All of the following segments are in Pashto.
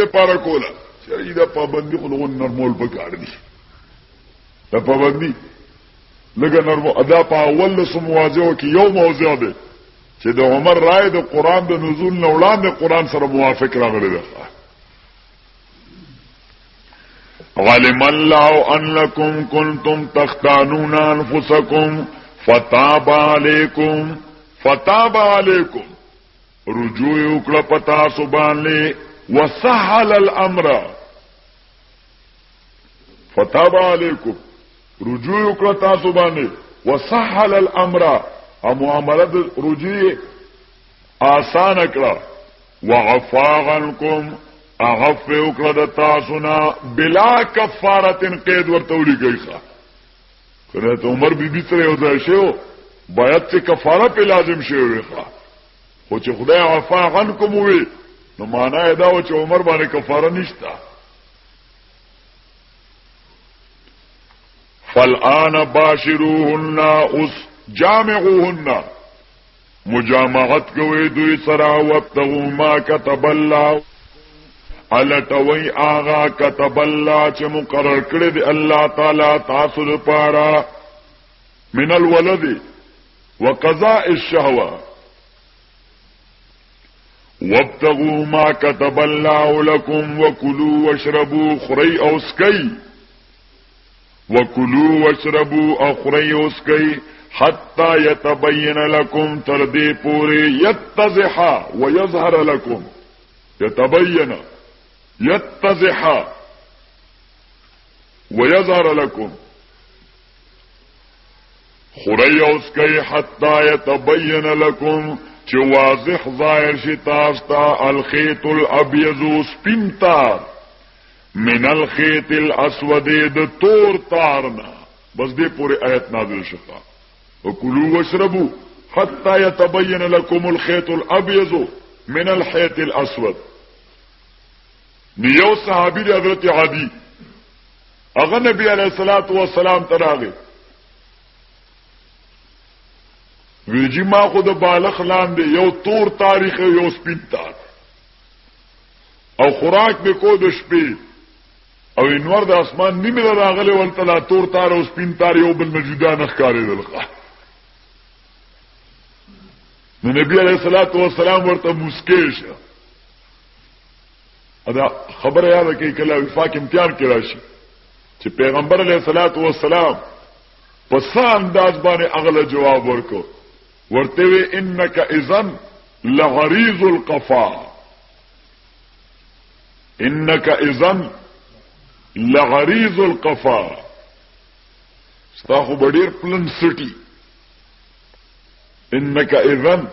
ته پارا کولا چې دا پابندي خو له نرمول پکار دي دا پابندي لګا نرمو ادا په اول سمواځو کې یو موضوع ده چې د عمر رائے د قران د نزول نه وړاندې قران سره موافق راغلی ده علم الله انکم کنتم تختانون انفسکم فتاب علیکم رجوع وکړه پتا سبحانه وسهل الامر فتاب علیکم رجوع وکړه تاسو باندې وسهل الامر او معاملات رجوع آسان کړه وعفا عنکم اغف وکړه د تاسو نه بلا کفاره قید ورته ولګی حضرت عمر بیبي سره یو ځای شو باید چې کفاره په لازم شي وي خو چې خدای عفا عنکم وي نو معنا دا و چې عمر باندې کفاره نشته فالآن باشروهن اس جامعوهن مجامعت کوي دوی سره وابتغوا ما كتب الله الټوي آغا كتب الله چې مقرر کړی دی الله تعالی تاسو لپاره من الولد وقضاء الشهوه وابتغوا ما كتب الله لكم وكلوا واشربوا خري او سكي وكلوا واشربوا اخري او سكي حتى يتبين لكم تردي پوری يتضح ويظهر لكم يتبين يتضح ويظهر لكم خري او سكي حتى يتبين لكم چې واضح ظاهر شي تاسو ته الخيط الابيض سپینتار من الخيط الاسود د تور تارنا بس دې پوری آیت نازل شوه وكلوا واشربوا حتى يتبين لكم الخيط الابيض من الخيط الاسود نیو صحابی دی حضرت عادی اغه نبی علیہ الصلوۃ والسلام تراغه ویجی ما خود بالغ لاندې یو تور تاریخ یو سپین تار او خوراک به کو د شپې او انور د اسمان نیمه راغله ولته لا تور تار او سپین تار یو بل مجودا نخکارې دلخه نو نبی علیہ الصلوۃ والسلام ورته مسکیش ادا خبر یاد کی کله وفاق امتحان کې راشي چې پیغمبر علیہ الصلوۃ والسلام په څه انداز باندې اغله جواب ورکو ورته وی انک اذن لغریض القفا انک اذن لغریض القفا استاخو بډیر پلن سټي انک اذن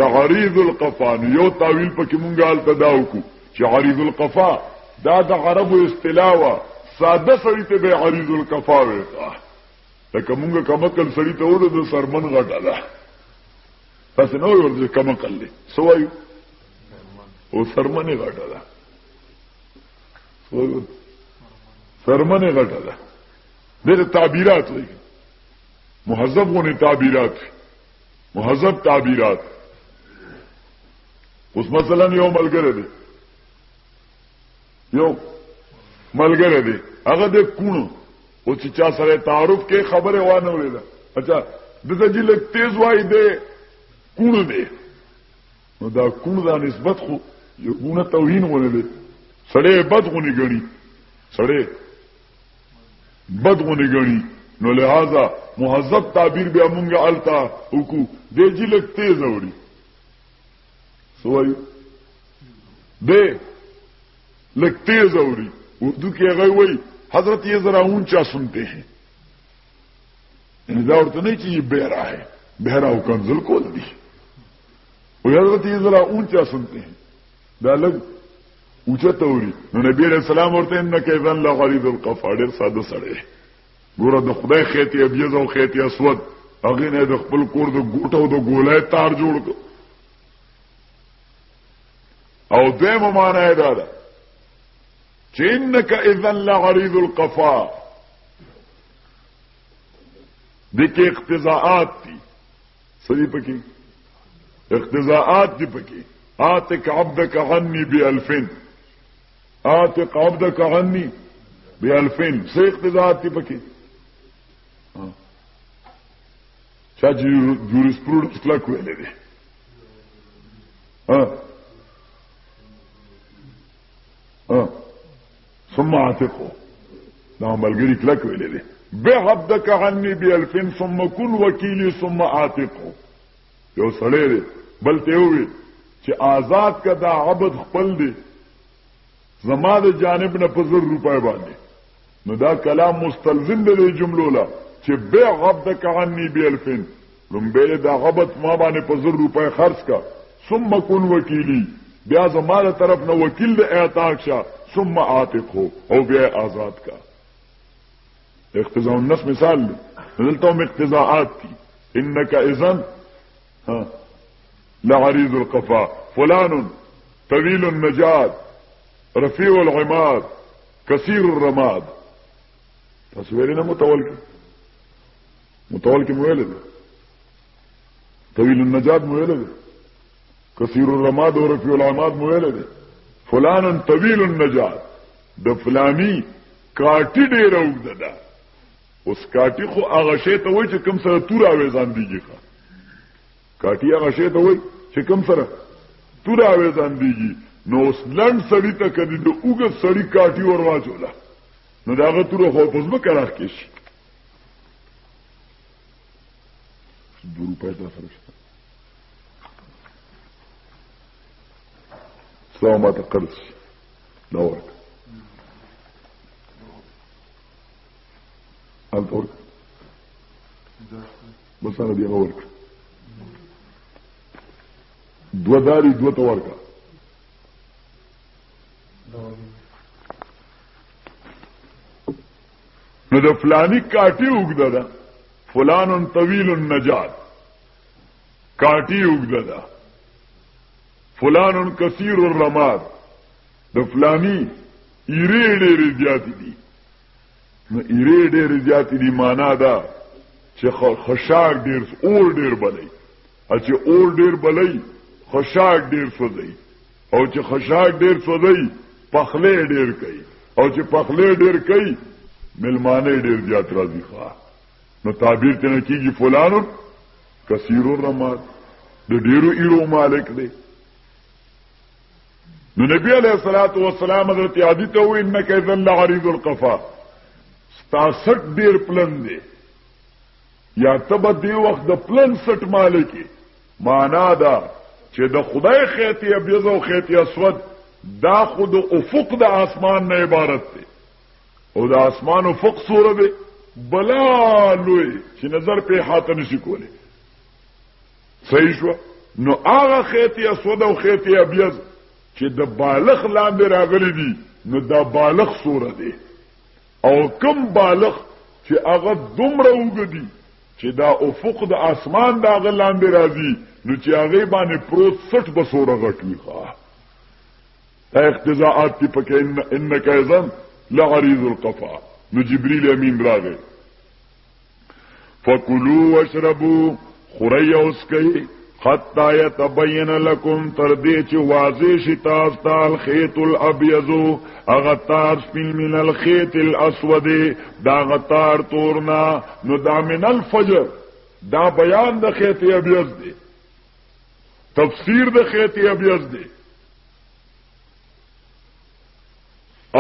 لغریض القفا یو تاویل پکې مونږه حالت داو کو چې غریض القفا دا د عربو اصطلاح ساده سړی ته به غریض القفا وي لکه مونږه کمکل سړی ته وره د سرمن غټه ده پس نو ورته کمکل له سوایو او سرمن غټه ده سوایو سرمن غټه ده د تعبیرات وي مهذب غونې تعبیرات مهذب تعبیرات اوس مثلا یو ملګری دی یو ملګری دی هغه د کونو او چې چا سره تعارف کې خبره وانه ولیدا اچھا دغه جله تیز وای دی کونو دی نو دا کونو دا نسبت خو یو کونو توهین ونه دی سړی بدغونی غني سړی بدغونی غني نو لہذا مهذب تعبیر بیا مونږه التا وکړو دی جله تیز اوري سوایو دی لگ تیز اوری اردو کی اگر وہی حضرت یہ ذرا اونچا سنتے ہیں یعنی داور تو نہیں چاہیے بہرا ہے بہرا ہو کنزل کھول دی وہ حضرت یہ ذرا اونچا سنتے ہیں دا لگ اونچا توری نبی علیہ السلام ورته انک اذن لغریض القفا ډیر ساده سړی ګوره د خدای خېتی ابيض او خېتی اسود هغه نه د خپل کور د ګوټو د ګولای تار جوړ او دیمه معنا یې دا چې انک اذن لغریض القفا دغه اقتضاءات دي سړي پکې اقتضاءات دي پکې آتک عبدک عني ب2000 اعتق عبدك عني ب2000 څه اقتضاءات دي پکې چا جورسپروډنس کلک ویلې دي ثم اعتقه دا ملګری کلک ویلې دي بعبدك عني ب2000 ثم كن وكيلي ثم اعتقه یو سړی دی بل ته وی چې آزاد کا دا عبد خپل دی زما د جانب نه په 1,000 روپۍ باندې نو دا کلام مستلزم دی جملو لا چې بيع عبدك عني ب2000 لمبه دا عبد ما باندې په 1,000 روپۍ خرج کا ثم كن وكيلي بیا زما د طرف نه وکیل د اعتاق شه ثم اعتقه او بیا آزاد کا اقتضاء النص مثال دی دلته هم اقتضاءات دي انك اذن لعريض القفا فلان طويل النجاد رفيع العماد كثير الرماد تصويرنا متولك مويلد طويل النجاد مويلد كثير الرماد ورفيع العماد مويلد فلان طويل النجاد د فلانی کاټی ډیر اوږده ده اوس کاټی خو هغه شی ته وایي چې کوم سره تور اویزان دیږي کاټی هغه شی ته وایي چې کوم سره تور اویزان دیږي نو اوس لند سړی ته کدی د اوږه سړی کاټی ور واچوله نو داغه تور خو په ځمکه راخې شي 2 روپۍ دا سره شته سلامات قرض دا ورک الورك بس انا دي ورك دو داري دو توركا نو د فلانی کاټي وګدا دا فلان طويل النجات کاټي وګدا دا فلان كثير الرماد د فلانی ایری ډېر زیات دي نو ایری ډېر زیات دي معنا دا چې خشاک ډېر اور ډېر بلای چې اور ډېر بلای خشاک ډېر سوځي او چې خشاک ډېر سوځي پخله ډېر کوي او چې پخله ډېر کوي ملمانه ډېر زیات راځي ښا نو تعبیر ته کیږي فلانو کثیر الرماد د ډېرو ایرو مالک دی نو نبی علیہ الصلوۃ والسلام حضرت عادی ته وی انک اذا لعریض القفا 66 ډیر پلن دی یا تب دی وخت د پلن 60 مالکی معنا دا چې د خدای خیتی ابيض او خیتی اسود دا خود افق د اسمان نه عبارت دی او د اسمان افق سوره دی بلا لوی چې نظر په حاته نشي کولی صحیح شو نو هغه خیتی اسود او خیتی ابيض چې د بالغ لاندې راغلي دي نو دا بالغ سوره دی او کم بالغ چې هغه دومره وګدي چې دا افق د اسمان دا غلاندې راځي نو چې هغه باندې پروت 60 بسوره غټوي ښا دا اقتضاءات دي پکې انک اذن لعریض القفا نو جبريل امین راغی فکلوا واشربوا خوري اسکي حتى يتبين لكم تردي چې واضح شي تاسو ته الخيط الابيض اغتار سپین من الخيط الاسود دا غتار تورنا نو دا من الفجر دا بیان د خيط ابيض دی تفسیر د خيط ابيض دی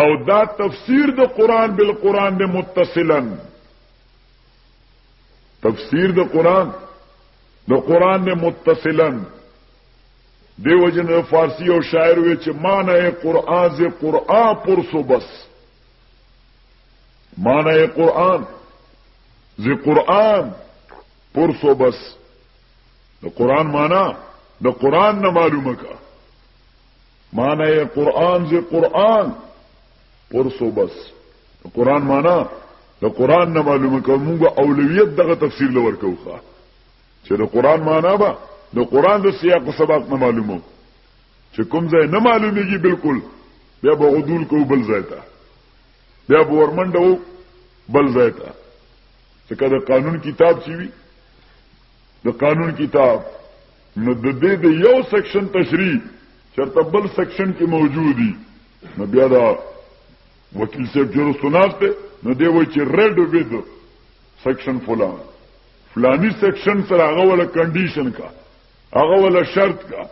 او دا تفسیر د قران بالقران د متصلا تفسیر د قران نے متصلا دیو جن فارسی اور شاعر ہوئے چ معنی قرآن سے قرآن پرسو بس معنی قرآن ز قرآن پرسو بس دا قرآن مانا دا قرآن نہ معلوم کا معنی قرآن ز قرآن پرسو بس قرآن مانا دا قرآن نہ معلوم کا مونگا اولویت دغه تفسیر لور کوخه چې د قران معنا به د قران د سیاق او سباق نه معلومو چې کوم ځای نه معلومیږي بالکل بیا به غدول کو بل ځای ته بیا به ورمنډو بل ځای ته چې کله قانون کتاب چی وي د قانون کتاب نو د دې د یو سیکشن تشریح چرته بل سیکشن کې موجودي نو بیا دا وکیل صاحب چې رسوناست نو دی وایي چې ریډ ود سیکشن فلانی سیکشن سره هغه ولا کنډیشن کا هغه ولا شرط کا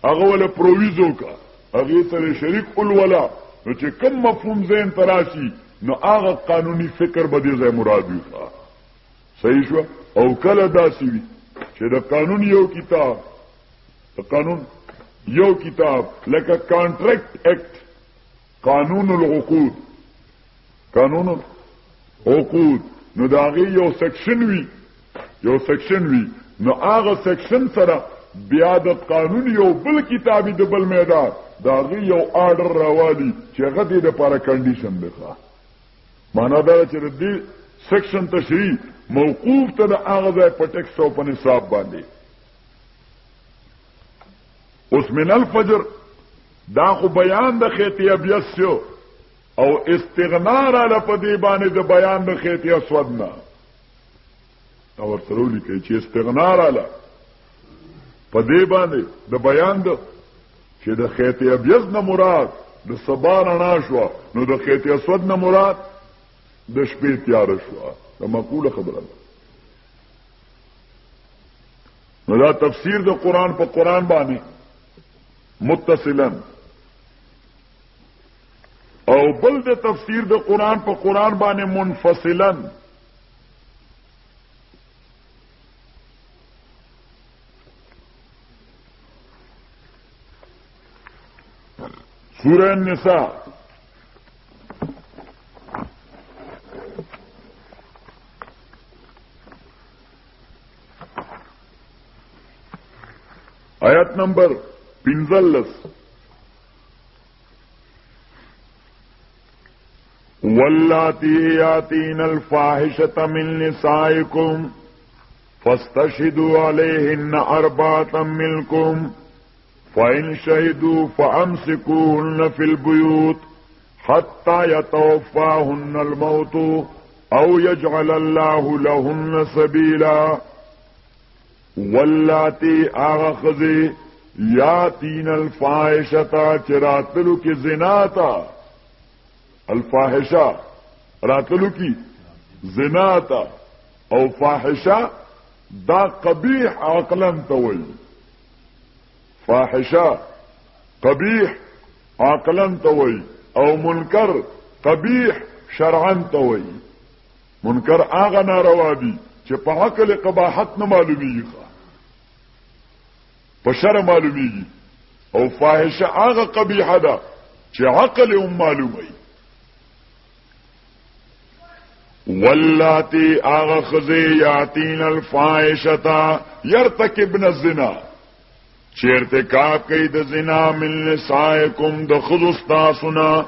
هغه ولا پروویزو کا هغه سره شریک الولا نو چې کم مفهوم ذهن تراشي نو هغه قانوني فکر به دې ځای مراد وي صحیح شو او کله داسې وي چې د قانون یو کتاب لکه کانټریکټ اکټ قانون العقود نو دا هغه یو سیکشن وي نو هغه سیکشن سره بیا د قانون یو بل کتابي د بل میدان دا هغه یو آرډر راوالي چې هغه دې لپاره کنډیشن دی معنا دا چې دې سیکشن تشریح موقوف ته د هغه ځای په ټیکس او په نصاب باندې اوس من الفجر دا خو بیان د خیط ابیض شو او استغنا را لپدی باندې د بیان د خیط اسود نه او ورته لیکي چې استغنا را لپدی باندې د بیان د چې د خیط ابیض نه مراد د سبا رڼا شو نو د خیط اسود نه مراد د شپې تیار شو دا معقوله خبره ده نو دا تفسیر د قران په قران باندې متصلا او بل د تفسیر د قران په قران باندې منفصلا سورہ النساء آیت نمبر 15 واللاتی یاتین الفاحشة من نسائکم فاستشهدوا علیہن اربعة منکم فإن شهدوا فأمسكوهن في البيوت حتى يتوفاهن الموت أو يجعل الله لهن سبيلا واللاتی آغخذی یاتین الفاحشة چراتلو کی زناتا الفاحشہ راتلو کی زناتا او فاحشہ دا قبیح عقلا توئی فاحشہ قبیح عقلا توئی او منکر قبیح شرعا توئی منکر آغا ناروا دی چې په عقل قباحت نه معلومیږي په شرع معلومیږي او فاحشه هغه قبیحه ده چې عقل هم معلومي واللاتی هغه خزی یاتین الفاحشه يرتكبن الزنا چې ارتکاب کوي د زنا من نسائکم د خذستاسنا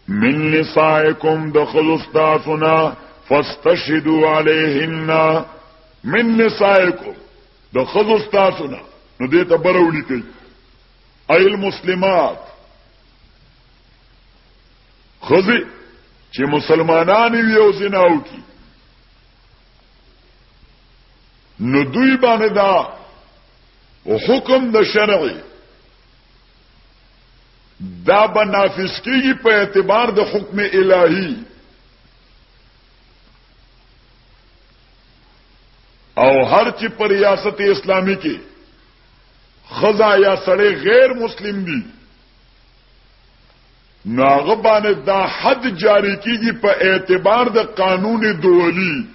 من نسائکم د خذستاسنا فاستشهدوا علیهن من نسائکم د خذستاسنا نو دې ته برولی کوي ای المسلمات خذي چې مسلمانان یو زنا وکي نو دوی باندې دا او حکم د شرعي دا بنافذ کیږي په اعتبار د حکم الهي او هر چې پر ریاست اسلامی کې خزا یا سړی غیر مسلم دي ناغه باندې دا حد جاری کیږي په اعتبار د قانون دولی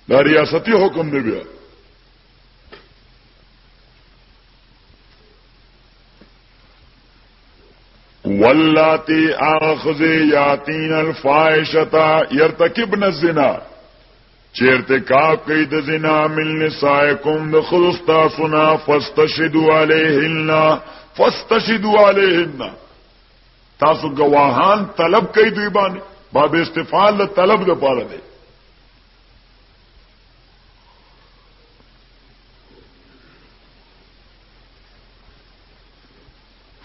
دا ریاستی حکم دی بیا واللاتی آخذی یاتین الفاحشة یرتکبن الزنا چیرتکاب کئی د زنا من نسائکم د خلصتاسنا فاستشهدوا علیهن تاسو گواهان طلب کئی دوی باندې باب استفعال د طلب د پاره دی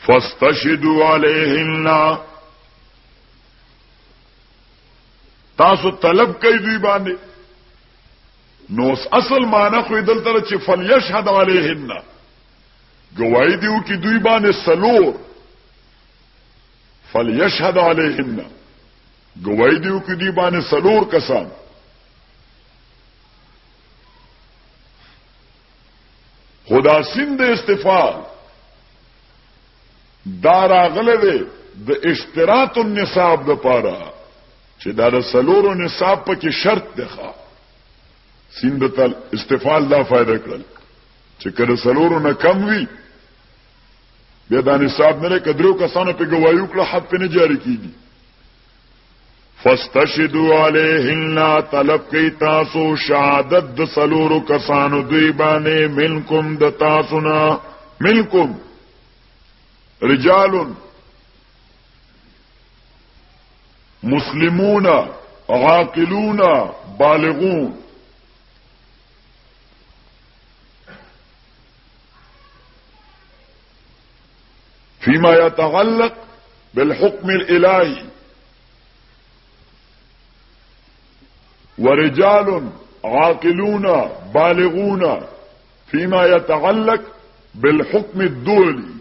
فاستشهدوا علیهن تاسو طلب کئی دوی باندې نو اصل معنی خو دلته چې فلیشهد علیهن گواہی دیو کی دوی باندې سلور فلیشهد علیهن گواہی دیو کی دوی باندې سلور کسان خدا سند استفال دارا غلده د اشتراط النصاب د پاره چې دا د سلورو نصاب پکې شرط ده سند تل استفال دا فائدہ کړل چې کله سلورو نه کم وي بیا دا نصاب نه کدرو کسانو په گواہی وکړه حد په نه جاری کیږي فاستشهدوا علیهن طلب کی تاسو شهادت د سلورو کسانو دوی باندې منکم د تاسونا منکم رجال مسلمون عاقلون بالغون فيما يتعلق بالحكم الإلهي ورجال عاقلون بالغون فيما يتعلق بالحكم الدولي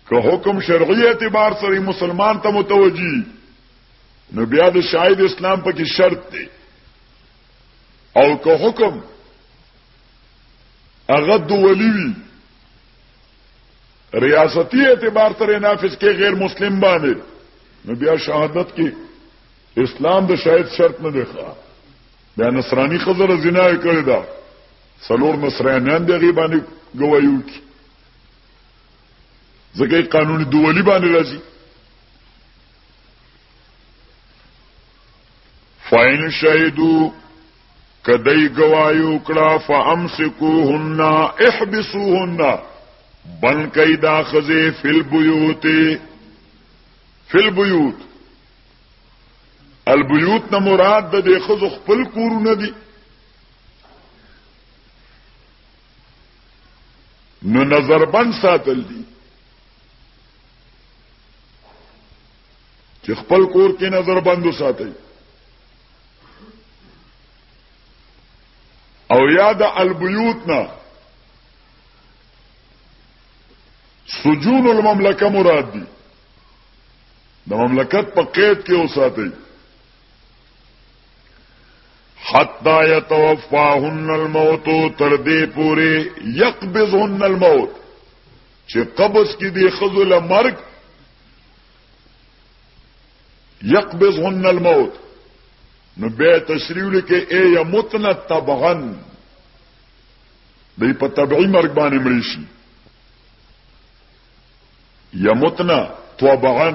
که حکم شرعی اعتبار سره مسلمان ته متوجی نو بیا د شاهد اسلام پکې شرط دی او که حکم هغه دولی وي ریاستی اعتبار سره نافذ کې غیر مسلم باندې نو بیا شهادت کې اسلام د شاهد شرط نه دی ښه بیا نصرانی خزر زنا کړی دا سلور نصرانیان دی باندې گواہی وکړي ځکه قانوني دولی باندې راځي فاین شهدو کدی گواہی وکړه فامسکوهن احبسوهن بن کیدا خزه فی البیوت البیوت نه مراد د خزو خپل کورونه دي نو نظر بند ساتل دي چې خپل کور کې نظر بندو ساتي او یاد البیوت نه سجون المملکه مراد دي د مملکت په قید کې اوساتي حتا يتوفاهن الموت تر دې پوره يقبضهن الموت چې قبض کې دي خذل مرګ يقبضهن الموت نو به تشریح لکه اے یمتن طبعا دی په طبعی مرګ باندې مړي شي یمتن طبعا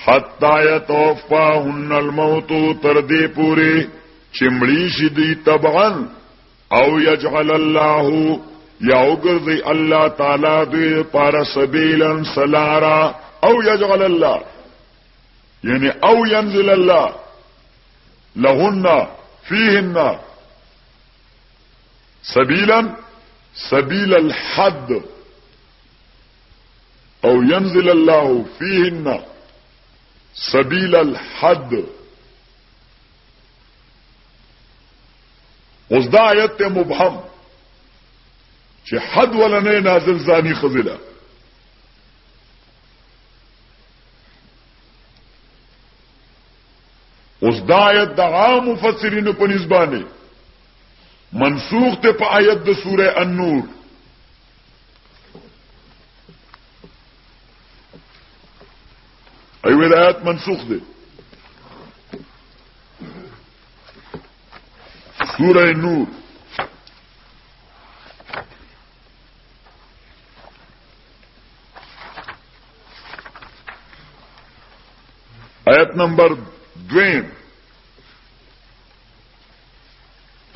حتا يتوفاهن الموت تر دې پوری چمړي شي دی طبعا او يجعل الله یوګرځي الله تعالی دې پر سبیلا سلارا او يجعل الله یعنی او ينزل الله لهن فيهن سبيلا سبيل الحد او ينزل الله فيهن سبيل الحد اوس دا آیت مبهم چې حد ولنه نازل زانی خزله اوس دا آیت د عام مفسرینو په نسبانه منسوخ ته په آیت د سوره النور ایوه د آیت منسوخ ده سوره النور آیت نمبر 2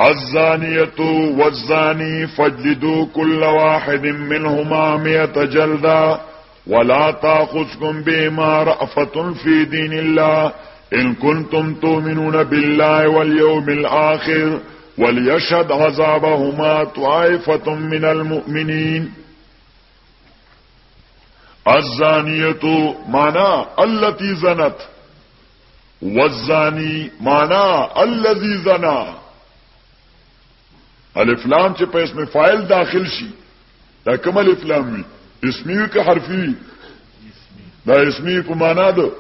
الزانية والزاني فاجلدوا كل واحد منهما 100 جلدة ولا تأخذكم بهما رأفة في دين الله إن كنتم تؤمنون بالله واليوم الآخر وليشهد عذابهما طائفة من المؤمنين. الزانية معنى التي زنت والزاني معنى الذي زنا. الف لام چې په اسم فاعل داخل شي دا کوم الف لام وي اسمی که حرفي دا اسمی په معنا ده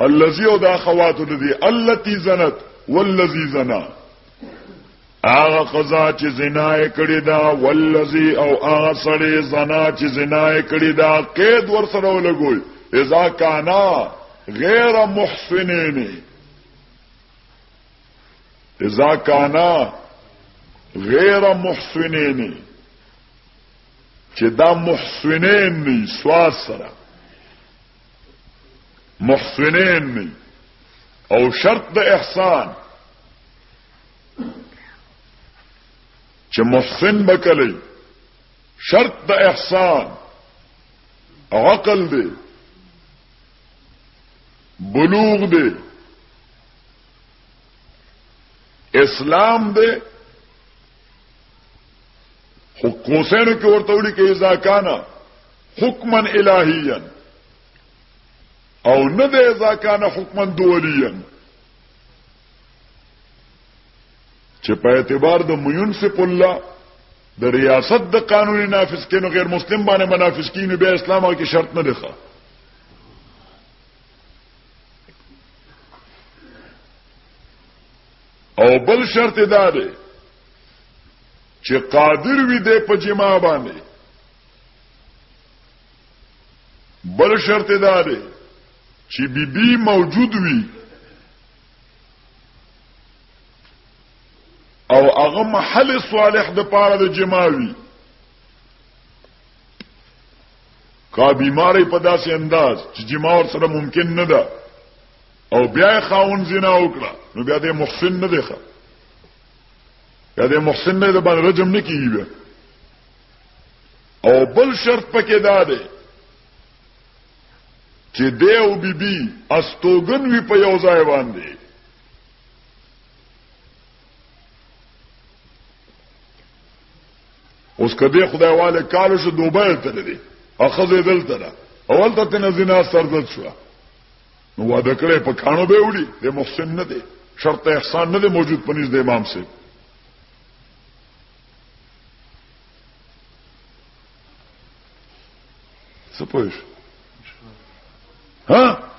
الذي او دا خواتو دي التي زنت والذي زنا هغه قضا چې زنا کړی دا والذي او هغه سړی زنا چې زنا کړی دا قید ور سره ولګوي اذا کانا غیر محسنین اذا کانا غیر محسنین چې دا محسنین ني سواد سره محسنین ني او شرط د احسان چې محسن بکلی شرط د احسان عقل دی بلوغ دی اسلام دی قوسینو کې ورته وړي کې اذا کانا حکما الہیا او نه دی اذا کانا حکما دولیا چې په اعتبار د منصف الله د ریاست د قانوني نافذ کینو غیر مسلم باندې منافذ کینو به اسلام او کې شرط نه لخوا او بل شرط دا دی چې قادر وي د په جما باندې بل شرط دا دی چې بی موجود وي او هغه محل صالح د پاره د جماوي کا بیماری په داسې انداز چې جما ور سره ممکن نه ده او بیا خاون زنا وکړه نو بیا د محسن نه دی ښه یا د محسن نه د باندې رجم نه کیږي او بل شرط پکې دا دی چې دیو بی استوګن وی په یو ځای باندې اوس کدی خدای والے کالو شو دوبه ته لري اخذ دلته ده اول ته نه زنا سرزت شو نو واده کړي په کانو به وړي د محسن نه دی شرط احسان نه دی موجود پنځ د امام سے سپوږ ها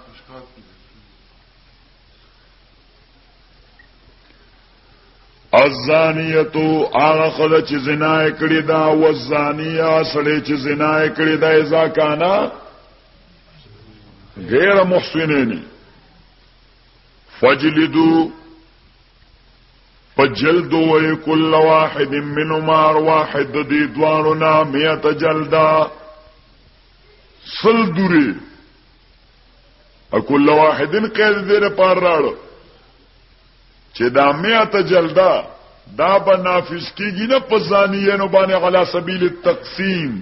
الزانیتو آغا خدا چی زنای کړی دا والزانیه سړی چې زنای کړی دا اذا کانا غیر محسنین فجلدو فجلدو کل واحد منهما واحد دی دوانونا 100 جلدا سل دوری اکل واحدین قید دیر پار راڑو چې دا 100 جلدا دا به نافذ کیږي نه په زانیانو باندې علی سبیل التقسیم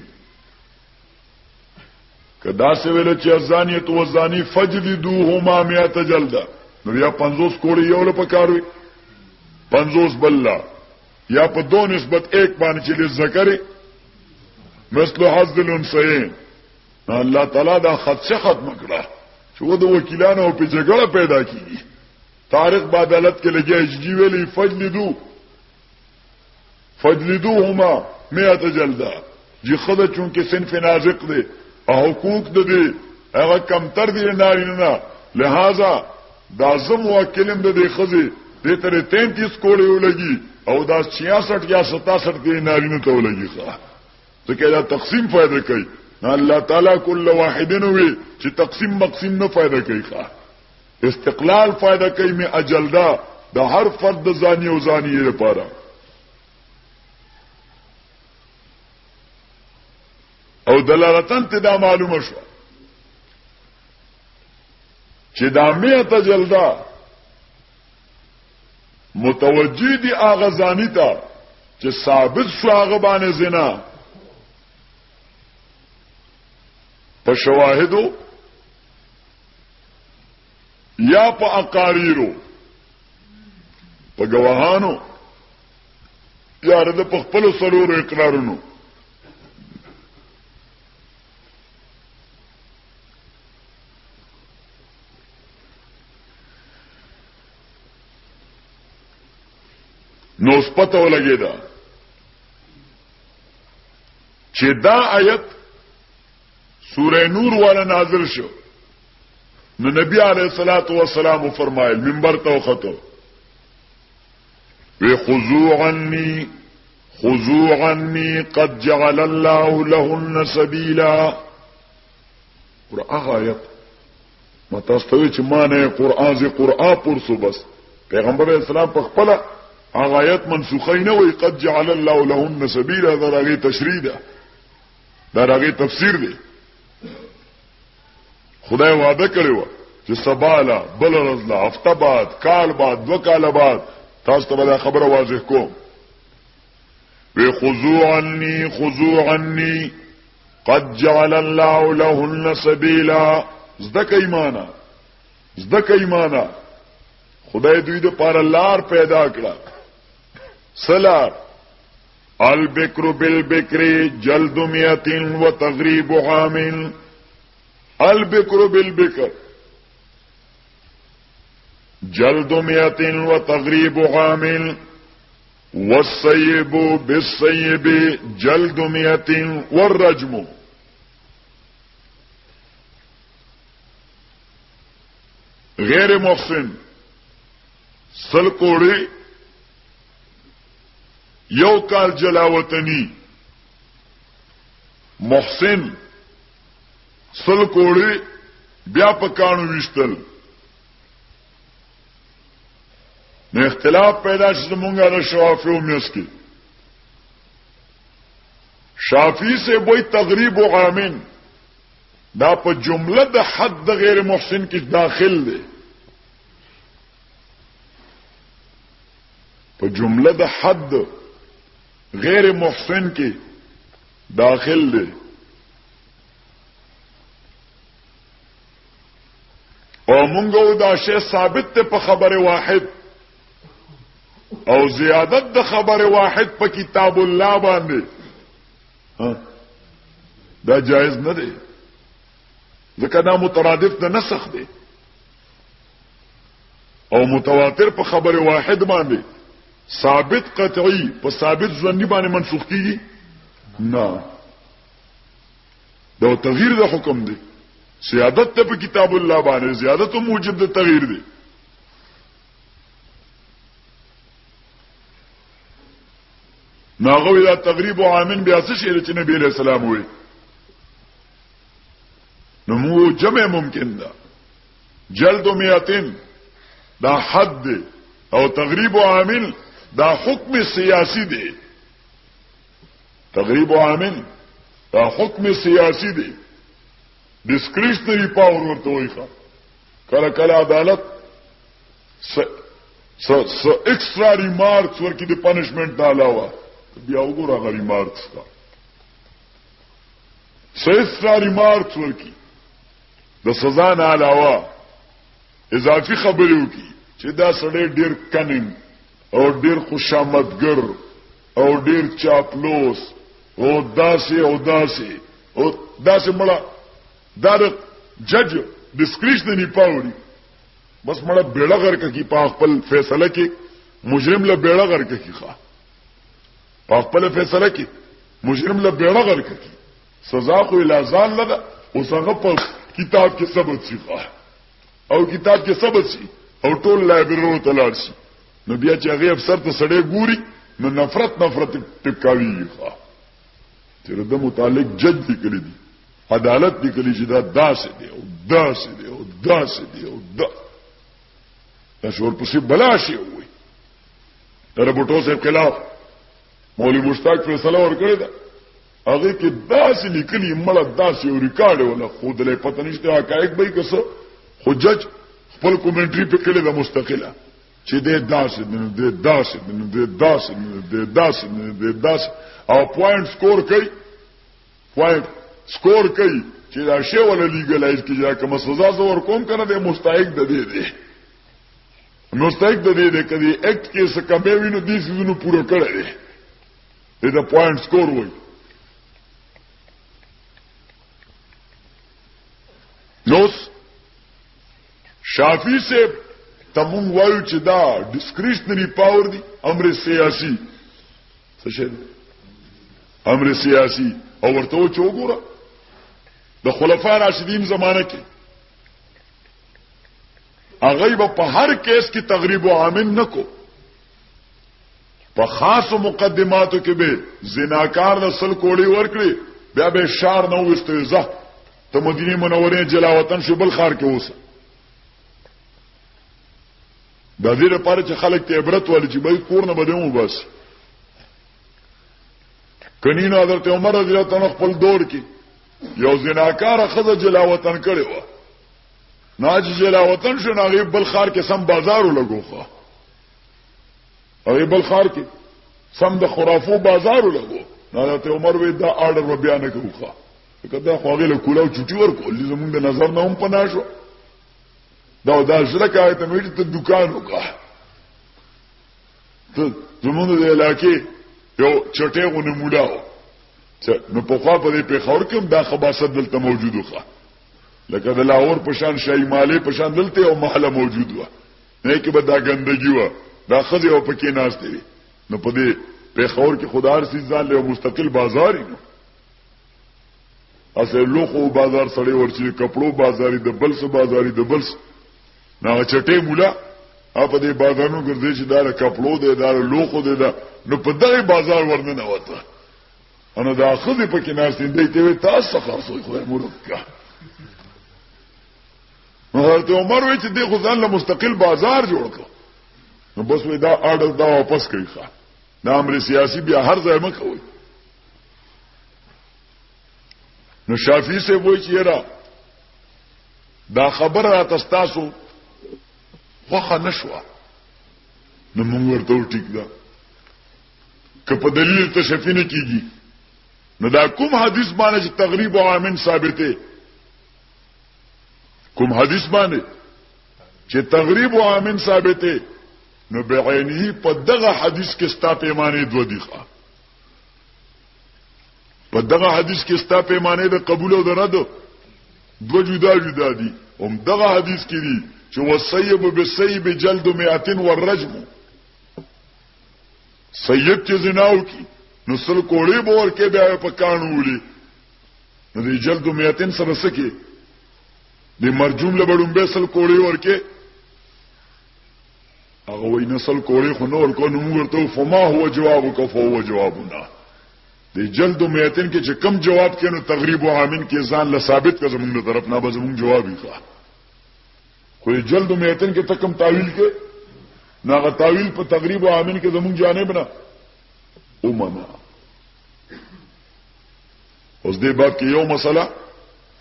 کدا څه ویل چې زانیت او زانی فجلدوهما 100 جلدا نو یا 50 کوړی یو له پکاروي 50 بللا یا په دو نسبت 1 باندې چې لذکر مثل حظ الانثیین الله تعالی دا خدشه ختم کړه چې د وکیلانو په جګړه پیدا کیږي طارق بعدالت کې لګي جی ویلي فجلدوهما 100 جلدا جی خدای چونکه صنف نازق دی او حقوق د دې هغه کمتر دي نارینه لہذا دا زم وکیلم د دې خزي د تر 33 کوړې ولګي او دا 66 یا 67 کې نارینه ته ولګي ځکه دا تقسیم فائدہ کوي الله تعالی کل واحدن وی چې تقسیم مقسم نه فائدہ کوي استقلال فائدہ کوي می اجلدا د هر فرد زانی او زانیه لپاره او دلالتن ته دا معلومه شو چې دا 100 جلدا متوجی دی آغا زانی تا چې ثابت شو هغه باندې زنا په شواهدو یا په اقاریرو په گواهانو یا د په خپل سرور اقرارونو نو سپته ولګیدا چې دا آیت سورہ نور والا نازل شو نو نبی علیہ الصلوۃ والسلام فرمایل منبر ته وخته وی خذوا عني قد جعل الله لهن سبيلا قرآن آیت متاستوی چې معنی قرآن زی قرآن پرسو بس پیغمبر اسلام په خپل آیت منسوخه نه وي قد جعل الله لهن سبيلا دا راغي تشریح ده دا راغي تفسیر ده خدای وعده کړو چې سبالا بل ورځ هفته بعد کال بعد 2 کال بعد تاسو ته خبره واضح کوم وی خذوا عني قد جعل الله لهن سبيلا زدک ایمانا خدای دوی د پاره لار پیدا کړه سلار البکر بالبکر جلد میت و تغریب عامل البکر بالبکر جلد میت و تغریب عامل والسیب بالسیب جلد میت والرجم غیر محسن سل کوڑی یو کال جلاوطنی محسن سل کوڑی بیا پکانو وشتل نو اختلاف پیدا شد مونگا دا شافی و میس کی شافی سے بوئی تغریب و عامن دا په جمله د حد غیر محسن کې داخل دی په جمله د حد غیر محسن کې داخل دی او مونږ دا شی ثابت ته په خبره واحد او زیادت د خبر واحد په کتاب الله باندې دا جائز نه دی ځکه دا مترادف د نسخ دی او متواتر په خبر واحد باندې ثابت قطعی په ثابت ظنی باندې منسوخ کیږي نه دا تغییر د حکم دی زیادت ته په کتاب الله باندې زیادت موجب د تغییر دی ناغوی دا تغریب و عامن بیا څه شی چې نبی علیہ السلام وی نمو جمع ممکن دا جلد و میاتن دا حد دی او تغریب و عامن دا حکم سیاسی دی تغریب و عامن دا حکم سیاسی دی ڈسکریشنری پاور ورته وی کله کله عدالت ایکسټرا ریمارکس ورکی دی پنشمنٹ دا علاوه بیا وګوره غری مارکس کا ایکسټرا ریمارکس ورکی د سزا نه علاوه اضافي خبرې وکي چې دا سړی ډیر کننګ او ډیر خوشامدګر او ډیر چاپلوس او داسې مړه دا د جج ډسکریشنری پاوري بس مړه بیړه غر کی په خپل فیصله کې مجرم له بیړه غر کی ښه په خپل فیصله کې مجرم له بیړه غر کی سزا خو لازال نه ده اوس هغه په کتاب کې ثبت شي او کتاب کې ثبت شي او ټول لایبرری ته لاړ شي نو بیا چې هغه افسر ته سړی ګوري نو نفرت ټکاوي ښه چې د متعلق جج لیکلی دی عدالت لیکلی چې دا داسې دی او داسې دی او داسې دی او دا شور پسې بلا شي وي تر بوټو صاحب خلاف مولوی مشتاق فیصله ورکړی دا هغه کې داسې لیکلی مړه داسې یو ریکارډ ولا خود له پته نشته حقایق به کس خو جج خپل کومنټری په کله د مستقله چې د داسې او پوینټ سکور کوي چې دا شی ولا لیګلایز کیږي کوم سزا زور کوم کنه د مستحق د دی مستحق د دی کدي اکټ کې څه کمې وینو دي سيزونو پوره کړی دی دا پوینټ سکور وای نو شافعی سے تمون وایو چې دا ډسکریشنری پاور دی امر سیاسی څه شي امر سیاسی او ورته چوغوره د خلفای راشدین زمانه کې هغه په هر کیس کې تغریب او عامن نکو په خاص مقدماتو کې به زناکار د سل کوړی ورکړي بیا به شار نو وستوزه ته مدینه منوره جلاوطن شو بل خار کې اوسه د دې لپاره چې خلک ته عبرت ولې چې به کور نه بدمو بس کنینو حضرت عمر رضی الله عنه خپل دور کې یو زناکار خزه جلاوطن کړي و ناج جلاوطن شو نه بل خار کې سم بازارو لګوخه او بل خار کې سم د خرافو بازارو لګو حضرت عمر وی دا آرډر و بیان کوخه کدا خوغه له کولاو چټي ورکول زمونږ د نظر نه هم پنا شو دا زړه کای ته مې ته دکان وکړه ته زمونږ د علاقې یو چټه غو مولاو نو په خوا په دې په خور کې دا خباست دلته موجود وخه لکه د لاهور په شان شای مالی په شان دلته او محله موجود و نه کې به دا ګندګي و دا خځه او پکې ناشته وي نو په دې په خور کې خدار سي ځان له مستقل بازار نو اسه لوخو بازار سړی ورچې کپړو بازاري د بلس بازاري د بلس نه چټه مولا په دې بازارونو ګرځي چې دا کپړو دې دا لوخو دې دا نو په دغه بازار ورننه وته انو دا خځه پکې ناشته دې ته تاسو خاصو خو مرکه حضرت عمر وی چې دې خو ځان له مستقل بازار جوړ کړ نو بس وی دا آرډر دا واپس کړی ښا دا امر سیاسي بیا هر ځای مکوي نو شافعي سے وای چې را دا خبر را تاسو خوخه نشوه نو موږ ورته ټیک ده که په دلیل ته شفیع نه کیږي نو دا کوم حدیث باندې چې تغریب او عامن ثابته کوم حدیث باندې چې تغریب او عامن ثابته نو بعینه په دغه حدیث کې ستا پیمانه دو دي ښه په دغه حدیث کې ستا پیمانه د قبول او د رد دو جدا جدا دي هم دغه حدیث کې دي چې وصیب بالسیب جلد 100 والرجم سید چې زناو کی نو سل کوړې بور کې بیا په قانونولي نو دی جلد 100 سره سکه دی مرجوم له بډوم به سل کوړې ورکه هغه وای نسل کوړې خو نور کو نو ورته فما هو جوابک فهو جوابنا دی جلد 100 کې چې کم جواب کینو تغریب او عامن کې ځان له ثابت کا زمونږ طرف نه به زمونږ جواب یې ښه خو جلد 100 کې تکم تعویل کې ناغه تعویل په تغریب او عامن کې زمونږ جانب نه اومنا اوس دې باب کې یو مسله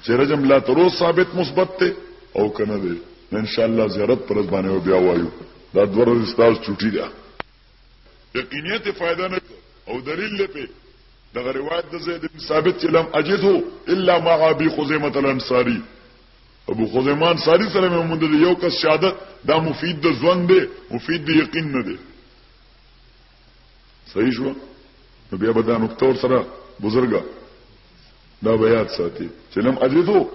چې رجم لا تروس ثابت مثبت ته او کنه دې ان شاء الله زیارت پر باندې بیا وایو دا دوره استاد چټی ده یقینیت فائدہ نه او دلیل لپاره دغه روایت د زید بن ثابت چې لم اجده الا مع ابي خزيمه الانصاري ابو خزیمه انصاری سره مونږ د یو کس شهادت دا مفید د ځوان دی مفید د یقین نه دی صحیح شو نو بیا به دا نقطه سره بزرګه دا بیات ساتي چې لم اجده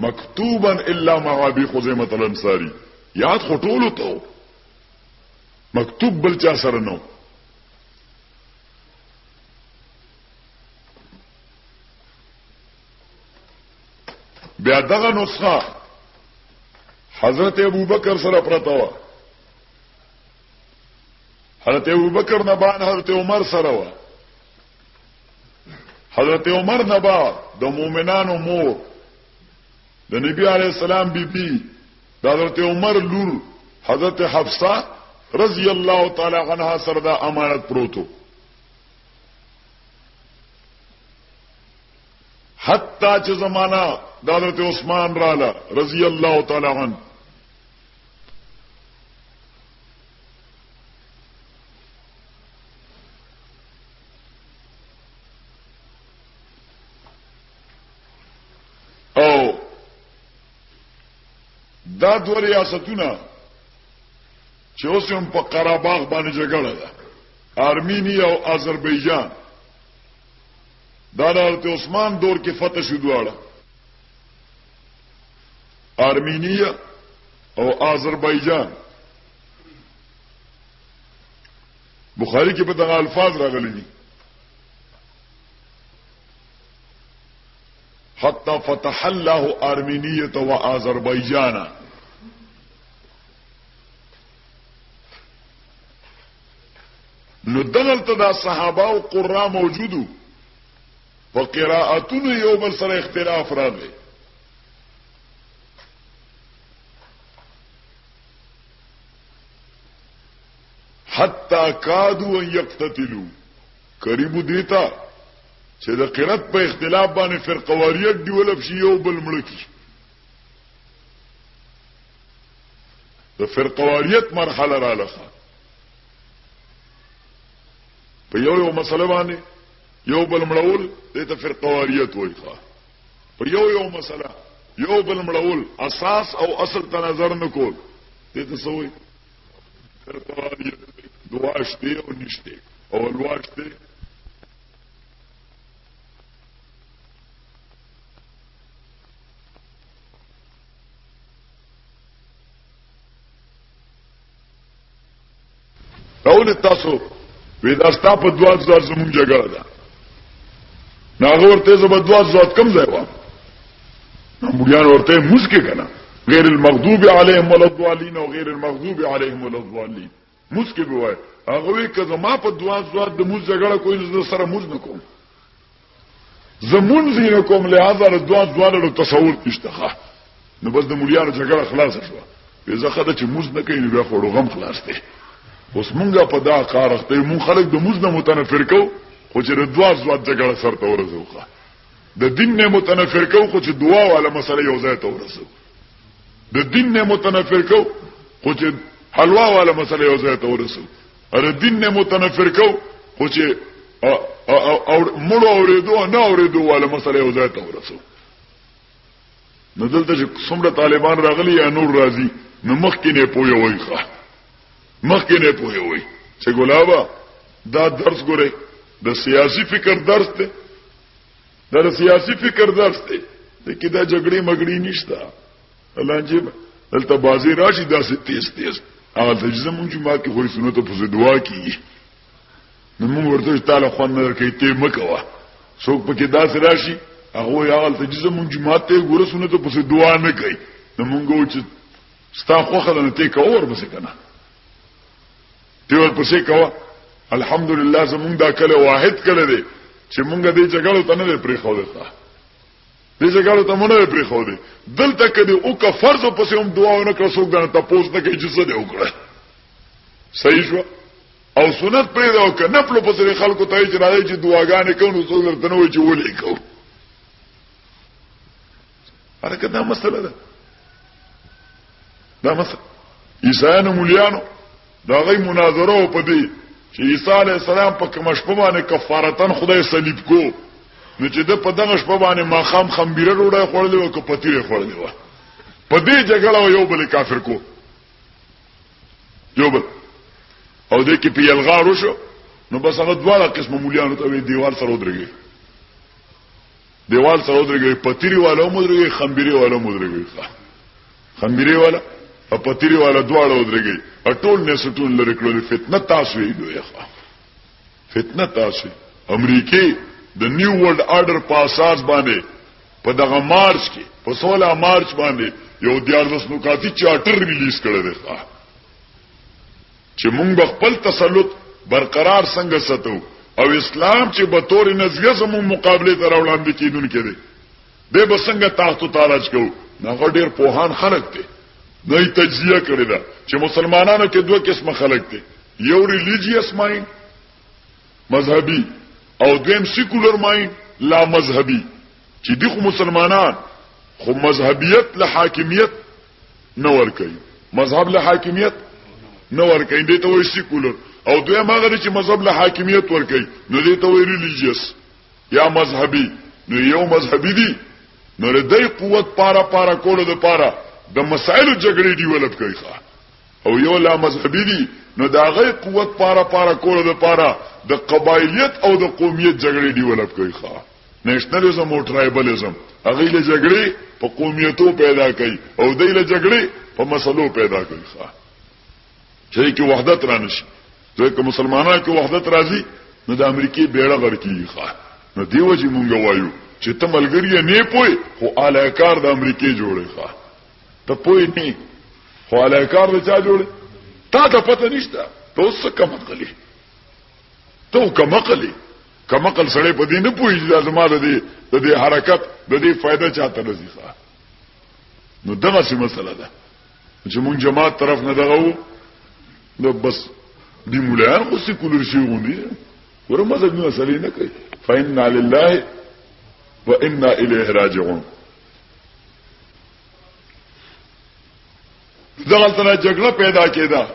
مکتوبا الا مع ابي خزيمه الانصاري یاد خطولو ته مکتوب بل چا سره نو بیا دغه نسخه حضرت ابوبکر سره پرته و حضرت ابوبکر نه بعد حضرت عمر سره و حضرت عمر نه بعد د مؤمنانو مور د نبی علیہ السلام بیبي د حضرت عمر لور حضرت حفصه رضی الله تعالی عنها سره د امانت پروتو حتی چې زمانہ د حضرت عثمان رااله رضی الله تعالی عنہ او دا دوه ریاستونه چې اوس هم په قرهباغ باندې جګړه ده ارمینیا او آذربایجان دا د حضرت عثمان دور کې فتح شو دواړه ارمینیا او آذربایجان بخاری کې په دغه الفاظ راغلي دي حتى فتح الله ارمینیه و آذربایجان. نو دغلته دا صحابه او قرا موجودو په قراءتونو یو بل سره اختلاف راغی. حتی کادو ان یقتتلوا، قریبو دیتا چې د قرات په اختلاف باندې فرقواریت ډیولپ شي یو بل مړکی. د فرقواریت مرحله را لخوا په یو مسله باندې یو بل مړول دته فرقواریت وایي. په یو مسله یو بل مړول اساس او اصل ته نظر نکول دته سوې فرقواریت. دعاشته او نشته او الواشته راول تاسو وېداستا په دوا ځوات زموږ جګړه ده. ناغه ورته زبر دوا ځوات کم ځای و موليان ورته مسکه کنه غیر المغضوب علیهم ولا الضالین او غیر المغضوب علیهم ولا الضالین مسکه به وای. هغه وی کزه ما په دوا ځوات د موږ جګړه کوی نو سره موږ نکوم زمون زینه کوم لہذا د دوا ځوالو تصور کیشته. نو بس د موليانو جګړه خلاص شوه. زه خدای چې موږ نه کوي بیا خورو غم خلاص دی. اوس مونږه په دا کار اخته مون خلک د موږ نه متنفر کو خو چې د دوا ځوات جګړه سره ته ورسوخه. د دین نه متنفر کو خو چې دعا والا مسله یو ځای ته ورسو. د دین نه متنفر کو خو چې حلوا والا مسله یو ځای ته ورسو. اره دین نه متنفر کو خو چې او مړو اوریدو نه اوریدو والا مسله یو ځای ته ورسو. نو دلته چې څومره طالبان راغلي یا نور راځي نو مخکې نه پوي وای ښه مخکې نه پوي وای چې ګلابا دا درس ګوره د سیاسي فکر درس دی. دا سیاسي فکر درس دی چې دا جګړې مګړې نشته. الله جی دلته بازي راشي داسې تیز هغه د زمونږ جماعت کې خو سنت په دعا کې نو موږ ورته تعالی خو نه کوي ته مکوا څوک پکې داسې راشي هغه هغه د زمونږ جماعت ته ګوره سنت په دعا نه کوي. نو موږ و چې ستا خو خلنه ته کوور بس کنه دیول پسې کوا. الحمدلله زمونږ دا کله واحد کله دی چې مونږ دې جګړو ته نه پرې خو ده. دې جګړو ته مونږ نه پرې خو ده. دلته کدي او کا فرض پسې هم دعا نه کړو څوک دا تاسو نه کوي چې څه دی وکړه. صحیح شو او سنت پرې دا وکړه نه په پسې خلکو ته چې راځي چې دعاګانې کوو څوک درته نه وي چې ولې کوو. هرکه دا مسله ده. دا مسله عیسایانو مولیانو دا غي مناظره په دې چې عیسی علی السلام په کوم شپه باندې کفارتن خدای صلیب کو نو چې د په دغه شپه باندې ماخام خمبيره روړی خوړلې او کپتیره خوړلې و په دې جګړه یو بل کافر کو یو بل او دې کې په الغار وشو. نو بس هغه دواړه قسم مولیانو ته دیوال سره ودرېږي. دیوال سره ودرېږي پتیری والا مودرېږي خمبيري والا مودرېږي. خمبيري والا او پتیری والا دواړه ودرېږي. ټول نه سټول لري کړو فتنه تاسو یې دوی ښه فتنه تاسو. امریکای د نیو ورلد آرډر په اساس باندې په دغه مارچ کې په 16 مارچ باندې یو 14 نکاتی چارټر ریلیز کړی دی چې موږ خپل تسلط برقرار څنګه ساتو او اسلام چې به تور نزګه زمو مقابله ته راوړاندې کیدونکې دی به بسنګ تاسو تاراج کو نه ډېر پوهان خلک دي. دوی تجزیه کړی دا چې مسلمانانو کې دوه قسمه خلک دي. یو ریلیجیس مایند مذهبي او دویم سیکولر مایند لا مذهبي چې دغه مسلمانان خو مذهبیت له حاکمیت نه ور کوي مذهب له حاکمیت نه ور کوي دې ته وایي سیکولر. او دویم هغه چې مذهب له حاکمیت ور کوي نو دې ته وایي ریلیجیس یا مذهبي. نو یو مذهبي دي نو دې قوت پارا کولو د پارا د مسائل جګړې ډیولپ کوي او یو لا مذهبي دي نو دا غي قوت پارا کولو د پاره د قبایلیت او د قومیت جګړې ډیولپ کوي نېشنلزم او ټرایبلزم هغه له جګړې په قومیتو پیدا کوي او دای له جګړې په مسلو پیدا کوي چې کې وحدت رانشي. ځکه مسلمانانو کې وحدت راځي نو د امریکای بیړه ورکی نو دیو چې مونږ وایو چې ته ملګری نه پوي خو الایکار د امریکای جوړي ښا ته پوي نه خو الایکار د چا جوړي تا ته پته نشته ته اوس کم عقلی ته کم عقلی کم عقل سره په دې نه پوي چې زما د دې حرکت د دې فائدہ چاته رسي ښا نو دغه څه مسله ده چې مونږ جماعت طرف نه دغه نو بس دی مولیان خو سیکولر شي غوندي ورته مذهب نه اصلي نه کوي فإنا لله وإنا إليه راجعون دغلطه جګړه پیدا کېده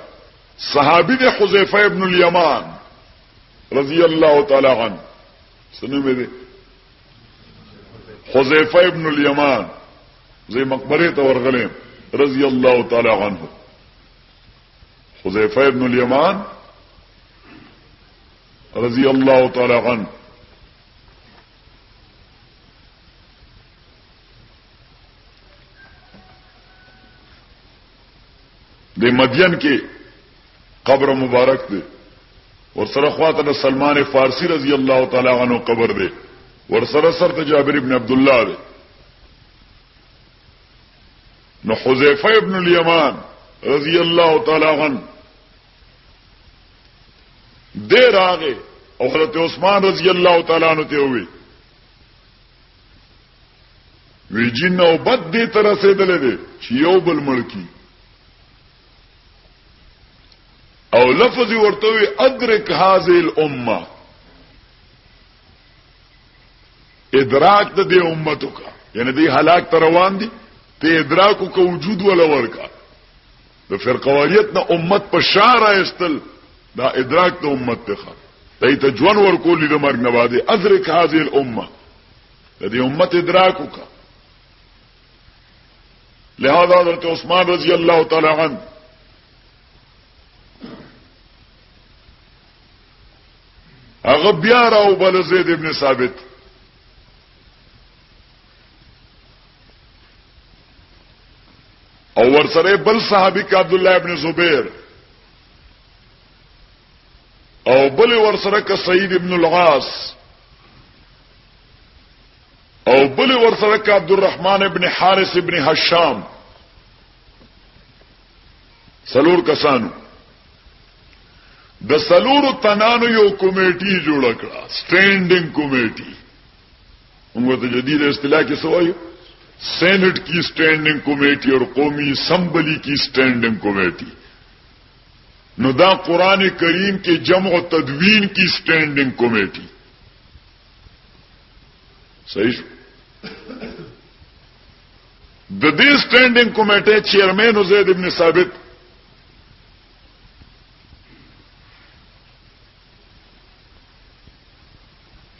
صحابي د حذیفه ابن الیمان رضی الله تعالی عنہ سنو مې ده حذیفه ابن الیمان زي مقبره ته ورغلم رضی الله تعالی عنہ حذیفه ابن الیمان رضی الله تعالی عنہ د مدین کې قبر مبارک دی ورسره خواته د سلمان فارسی رضی الله تعالی عنہ قبر دی ورسره سره جابر ابن عبد الله دی نو حذیفه ابن الیمان رضی الله تعالی عنہ دیر آگے او حضرت عثمان رضی الله تعالی عنہ ته وی جن او بد دې تر رسیدلې دي چې یو بل ملکی او لفظ ورته وی ادرک هذه الامه ادراک د دې امتو کا یعنی دې هلاک تر روان دي ته ادراکو کو وجود ولا ورکا د فرقواریت نه امت په شار استل دا ادراک د امت ته ته جوان ورکول د مرګ نه بعد ادرک هذه الامه د دې امت ادراکو کا لہذا حضرت عثمان رضی الله تعالی عنہ هغه بیا راو بل زید ابن ثابت او ورسره بل صحابي ک عبد الله ابن زبیر او بل ورسره ک سعید ابن العاص او بل ورسره ک عبد الرحمن ابن حارث ابن هشام سلور کسانو د سلور تنانو یو کمیټي جوړ کړه سټینډینګ کمیټي موږ ته جدید اصطلاح کې سوایو سینٹ کی سٹینڈنگ کمیٹی اور قومی اسمبلی کی سٹینڈنگ کمیٹی نو دا قرآن کریم کے جمع و تدوین کی سٹینڈنگ کمیٹی صحیح د دې سٹینڈنگ کمیٹی چیئرمین زید ابن ثابت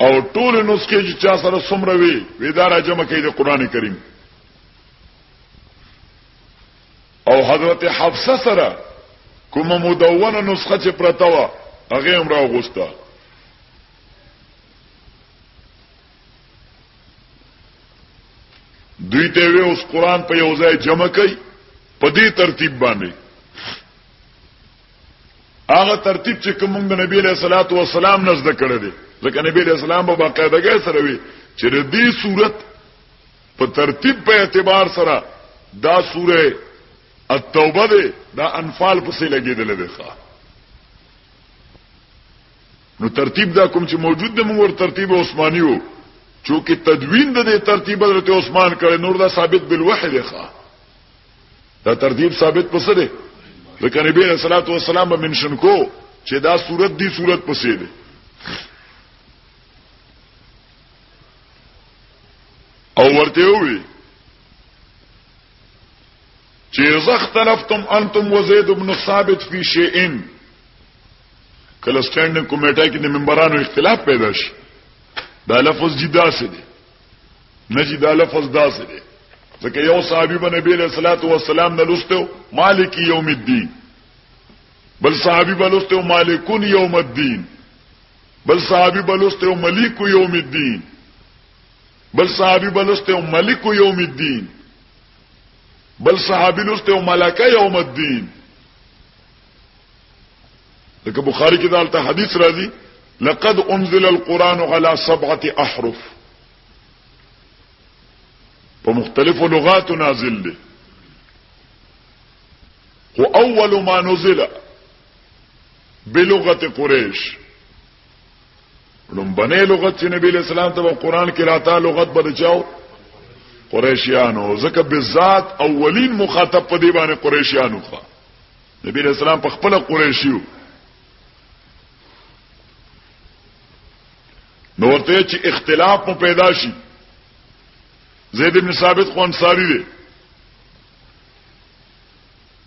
او ټول نو اس کې چې چا سره څومره وی اداره جمع کوي د قران کریم او حضرت حفصه سره کومه مدونه نسخه چې پرته و هغه هم راغوسته دوی ته وی اوس قران په یو ځای جمع کوي په دې ترتیب باندې هغه ترتیب چې کوم د نبی له صلوات و سلام نزد کړی دی ځکه نبی له سلام په باقاعدګۍ سره وی چې د دې صورت په ترتیب په اعتبار سره دا سوره التوبه ده دا انفال پسې لګیدل دي ښا نو ترتیب دا کوم چې موجود دی موږ ترتیب عثماني وو چونکه تدوین د ترتیب حضرت عثمان کړي نور دا ثابت بالوحی دی ښا دا ترتیب ثابت پسې دی ځکه نبی صلی الله علیه وسلم به منشن کو چې دا صورت دی صورت پسې دی او ورته وی چې اختلفتم انتم وزید بن ثابت فی شیء کله سټینډینګ کمیټه کې د ممبرانو اختلاف پیدا شي دا لفظ جدا سي دي نه جدا لفظ دا سي دي ځکه یو صحابي باندې نبی له صلوات و سلام نه لسته مالک یوم الدین بل صحابي بلسته مالکون یوم الدین بل صحابي بلسته ملیک یوم الدین بل صحابي بلسته ملک یوم الدین بل صحابي لسته ملکه یوم الدین لکه بخاری کې دالته حدیث راځي لقد انزل القرآن على 7 احرف په مختلفو لغاتو نازل دی خو اول ما نزل بلغت قریش لنبنه لغت چې نبی اسلام ته قرآن کې راته لغت بدچاو قریشیانو ځکه بالذات اولین مخاطب په دی باندې قریشیانو ښا نبی اسلام په خپل قریشیو نو ورته چې اختلاف مو پیدا شي زید بن ثابت خو انصاری دی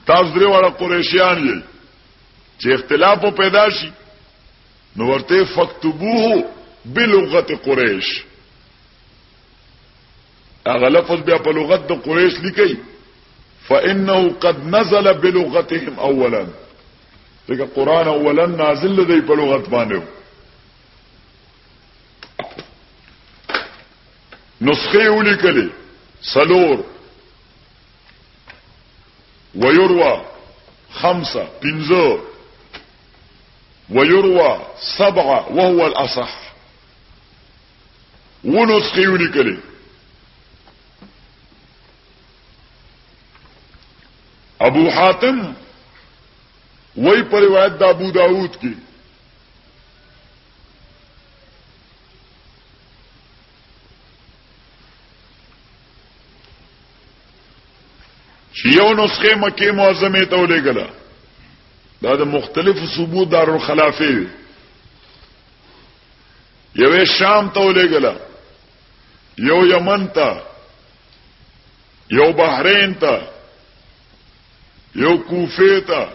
تاسو درې واړه قریشیان یې چې اختلاف مو پیدا شي نو ورته فكتبوه بلغت قریش اغه لفظ بیا په لغت د قریش لیکي فانه قد نزل بلغتهم اولا دغه قران اولا نازل دی په لغت باندې نسخه ولیکلي سلور ويروى 5 5 ويروى 7 وهو الأصح ونسخه ولیکلي ابو حاتم وही پر روایت د ابو داود کی یو نسخه مکه معظمه ته ولېګله دا د مختلف ثبوت دارالخلافه یو شام ته ولېګله یو یمن ته یو بحرین ته یو کوفه ته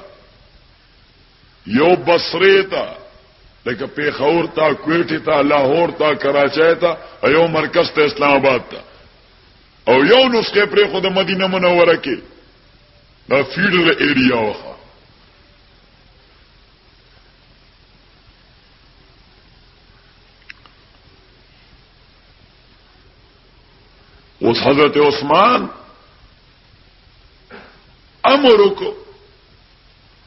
یو بصره ته لکه پیښور ته کوټه ته لاهور ته کراچۍ ته یو مرکز ته اسلام آباد ته او یو نسخه پر خود مدینه منوره کې دا فیډرل ایریا وخه اوس حضرت عثمان امر کو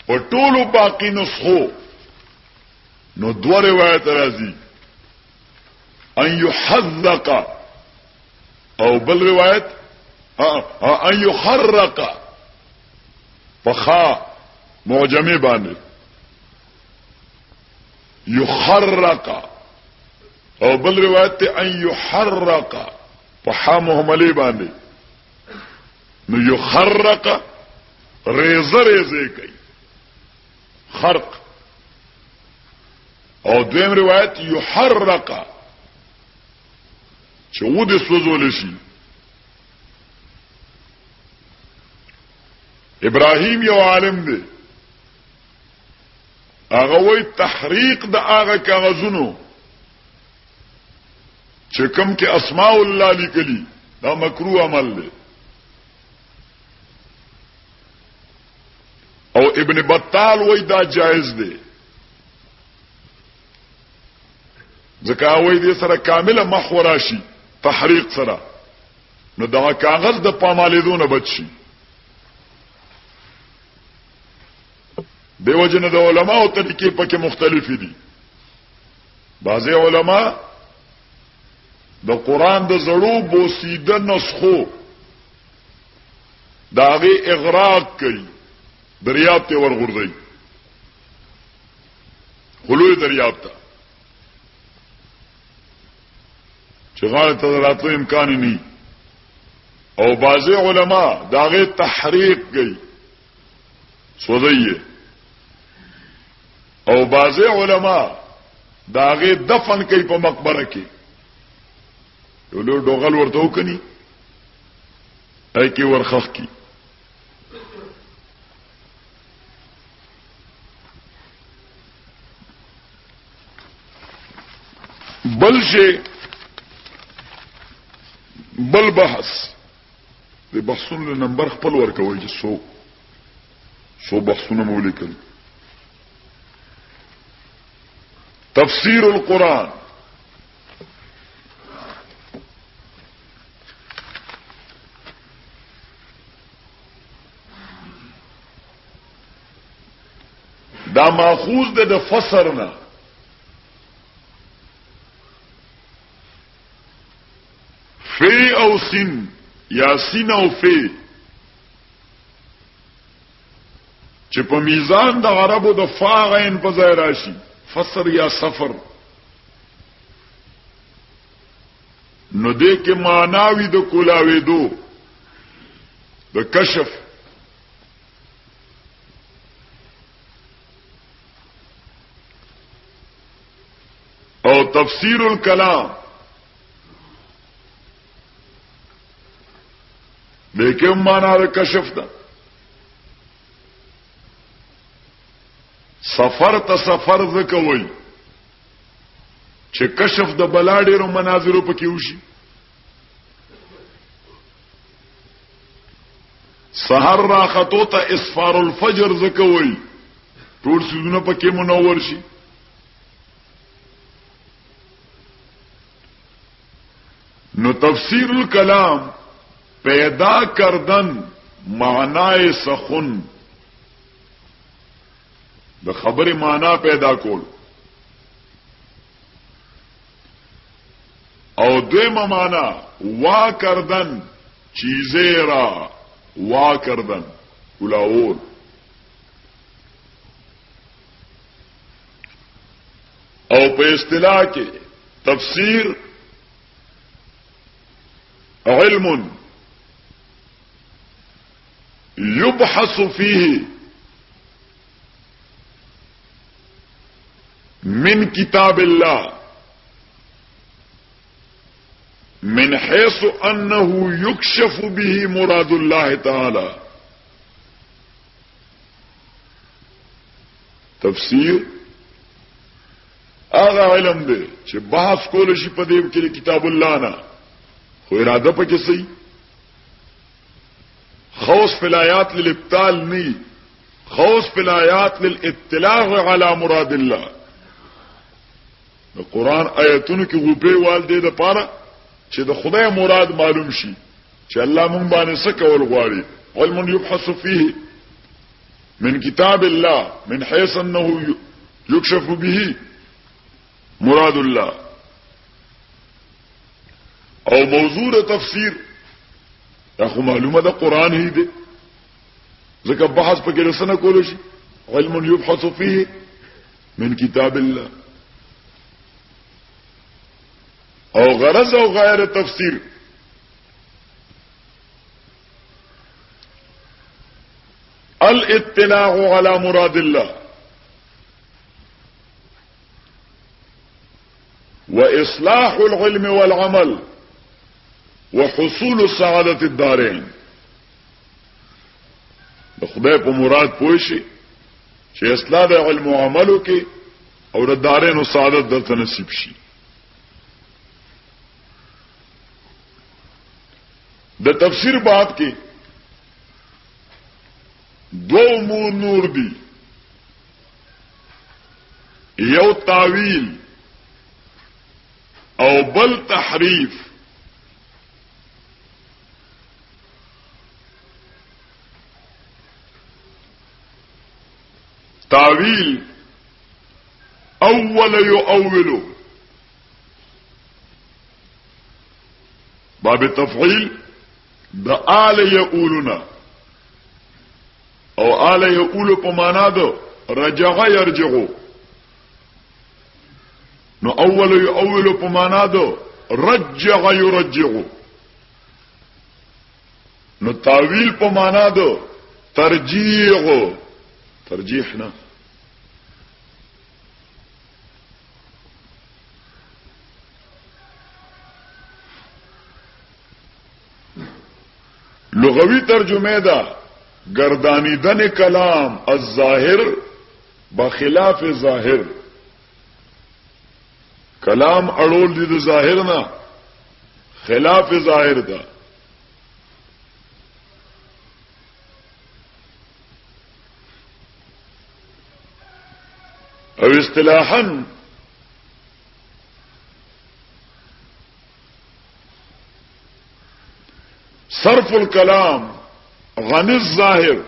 په ټولو باقی نسخو نو دوه روایت راځي ان يحذق او بل روایت ان يحرق فخا معجمه باندې يحرق او بل روایت ان يحرق فحا محملی باندې نو يحرق ریزه ریزه کوي خرق او دویم روایت يحرق چې ود سوزول شي ابراهیم یو عالم دی هغه وی تحریق د هغه کاغذونو چې کوم کې اسماء الله لیکلي دا مکروه عمل دی او ابن بطال وی دا جائز دی ځکه وی دې سره کامله محو راشي تحریق سره نو دا کاغذ د پامالیدونه بچي دیو جن د علماء طریقې پکې مختلف دي بعضي علما د قران د زړو بوسیده نسخو داغي اغراق کوي دریاب ته ورغورځي خلوی دریاب ته چې غاړه ته راتلو امکان نه او بعضي علما داغي تحریق کوي سوځي او بعضی علما داغه دفن کوي په مقبره کې یو له ډوغل ورته وکني اې کې ورخخ کی بل شي بل بحث د بحثونو نمبر خپل ورکوي چې سو بحثونه مولیکل تفسیر القرآن دا ماخوذ ده د فسرنا فی او سین یا سین او فی چې په میزان د عربو د فاغین په ځای راشي فسر یا سفر نو دې کې معناوي د کولاوي دو د کشف او تفسیر الکلام لیکن معنا د کشف ده سفر ته سفر زکوي چې کشف د بلاډیرو مناظرو پکې وشي سحر راختو ته اسفار الفجر زکوي ټول سيزونه پکې منور شي نو تفسیر الکلام پیدا کردن معنای سخن د خبر معنا پیدا کول او دویمه معنا وا کردن چیزے را وا کردن کلاول او په اصطلاح کې تفسیر علم يبحث فيه من كتاب الله من حيث أنه يكشف به مراد الله تعالى تفسیر هغه علم دی چې بحث کول شي په دې کې کتاب الله نه خو اراده پکې صحیح خوص في الآيات للابطال ني خوص في الآيات للاطلاع على مراد الله القرآن آیتونو کې غوپې والدې د پاره چې د خدای مراد معلوم شي چې الله مونږ باندې څه کول غواړي علم يبحث فيه من كتاب الله من حيث انه يكشف به مراد الله او موضوع تفسیر اخو معلومه ده قرآن هی ده ځکه بحث پکې رسنه کول شي علم يبحث فيه من كتاب الله او غرض او غیر تفسیر الاطلاع على مراد الله واصلاح العلم والعمل وحصول سعادة الدارين د خدای په مراد پوه شي چې اصلاح د علم او عملو کې او د دارین او سعادت درته نصیب شي د تفسیر باب کې دو امور نور دي یو تعویل او بل تحریف تعویل اول یؤولو باب تفعیل د آل یؤولنا او آل یؤولو په معنا دو رجع یرجعو نو اول یؤولو په معنا دو رجع یرجعو نو تعویل په معنا دو ترجیح ترجیحنا لغوی ترجمه دا گردانیدن کلام الظاهر بخلاف ظاهر کلام اړول دي د ظاهر نه خلاف ظاهر دا او اصطلاحا صرف الكلام عن الظاهر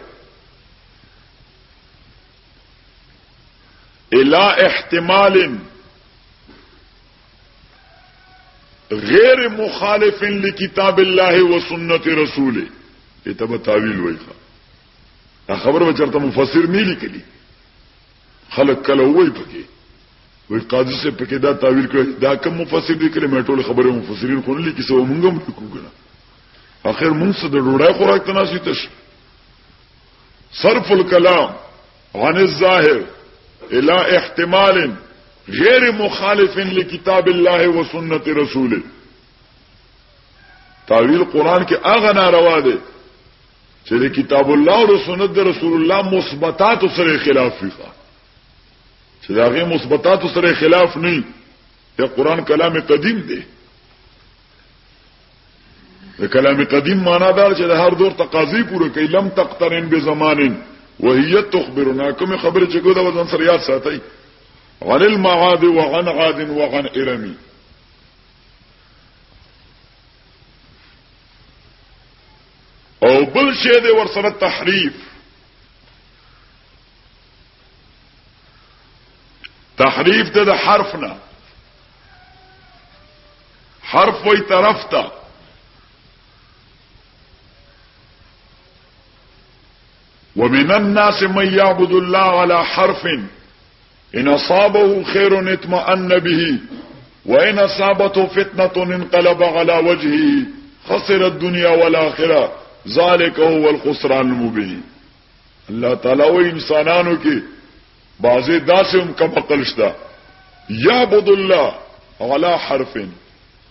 الى احتمال غیر مخالف لکتاب الله و سنت رسوله ایته به تعویل وایي دا خبر به چرته مفسر نه لیکلی خلق کله وایي پکې وای قاضي سے پکې دا تعویل کړی دا کوم مفسر دی کله مې ټول خبره مفسرین خو نه لیکي سو مونږ هم کوګنه اخر مونږ څه د ډوډۍ خوراک تناسي تش صرف الكلام عن الظاهر الى احتمال غیر مخالف لکتاب الله و سنت رسوله تعویل قران کې هغه ناروا دي چې د کتاب الله او سنت د رسول الله مثبتات سره خلاف وي چې دا غي مثبتات سره خلاف نه دی قران کلام قدیم دی د کلام قدیم معنا دا چې د هر دور تقاضی پوره کوي لم تقترن بزمان وهي تخبرنا کوم خبره چې ګوډه وزن سره یاد ساتي عن المعاد وعن عاد وعن ارمي او بل شی دی ورسره تحریف تحریف د حرفنا حرف وی طرف تا ومن الناس من يعبد الله على حرف ان اصابه خير اطمأن به وان اصابته فتنه انقلب على وجهه خسر الدنيا والاخره ذلك هو الخسران المبين الله تعالی و انسانانو کې بعضی داسم کم عقل شتا یعبد الله على حرف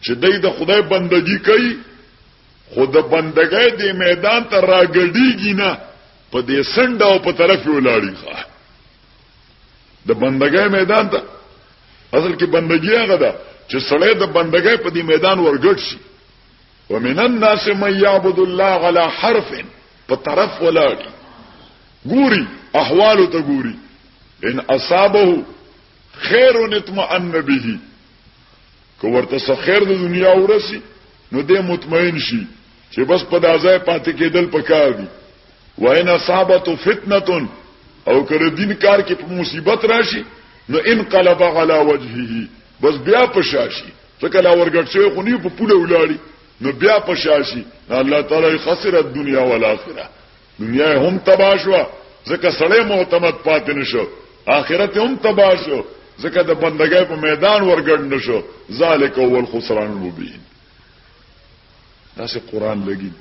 چې دای د خدای بندگی کوي خود بندګۍ د میدان ته راګډیږي نه په دې سنډه او په طرف ولاړی ښه د بندګۍ میدان ته اصل کې بندګي هغه ده چې سړی د بندګۍ په دې میدان ورګډ شي ومن الناس من يعبد الله على حرف په طرف ولاړی ګوري احوال ته ګوري ان اصابه خير اطمأن به کو ورته خیر د دنیا ورسی نو دې مطمئن شي چې بس په دازای پاتې کېدل پکار دي وان اصابته فتنه او کړه دین کار کې په مصیبت راشي نو انقلب على وجهه بس بیا پشاشي ځکه لا ورګټ شوی خو نه په پوله ولاړی نو بیا پشاشي الله تعالی خسر الدنيا والاخره دنیا هم تباہ شو ځکه سړی معتمد پاتې نشو آخرت هم تباہ شو ځکه د بندګۍ په میدان ورګډ نشو ذالک هو الخسران المبین دا سه قران لګي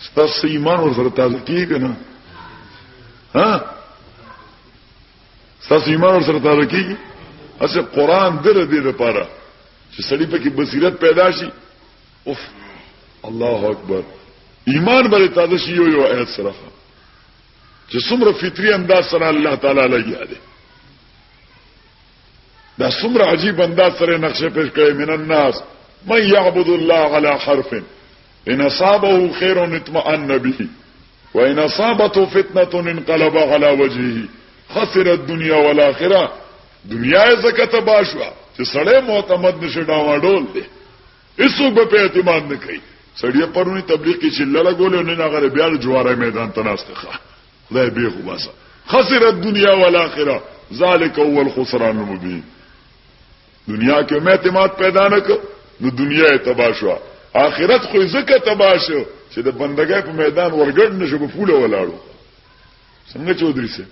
ستاسو ایمان ورسره تازه کیږي نه ها ستاسو ایمان ورسره تازه کیږي اسه قران دره دې لپاره چې سړی په کې بصیرت پیدا شي اوف الله اکبر ایمان بل تازه شي یو آیت سره چې څومره فطری انداز سره الله تعالی لګیا دی دا څومره عجیب انداز سره نقشه پیش کړي من الناس من يعبد الله على حرف ان اصابه خير اطمأن به وان اصابته فتنه انقلب على وجهه خسر الدنيا والاخره دنیا زکه باشوا چې سړی معتمد نشه ډاوډول دی هیڅوک به اعتماد نه کوي سړی پرونی تبلیغ کې چې لاله ګول نه هغه بیا جواره میدان تناسته خدای به خو باسه خسر الدنيا والاخره ذلك هو الخسران المبين دنیا کې مې اعتماد پیدا نکړ نو دنیا تباہ شو آخرت خو زکه تباہ شو چې د بندګۍ په میدان ورګډ نشو په پوله ولاړو څنګه چودري سي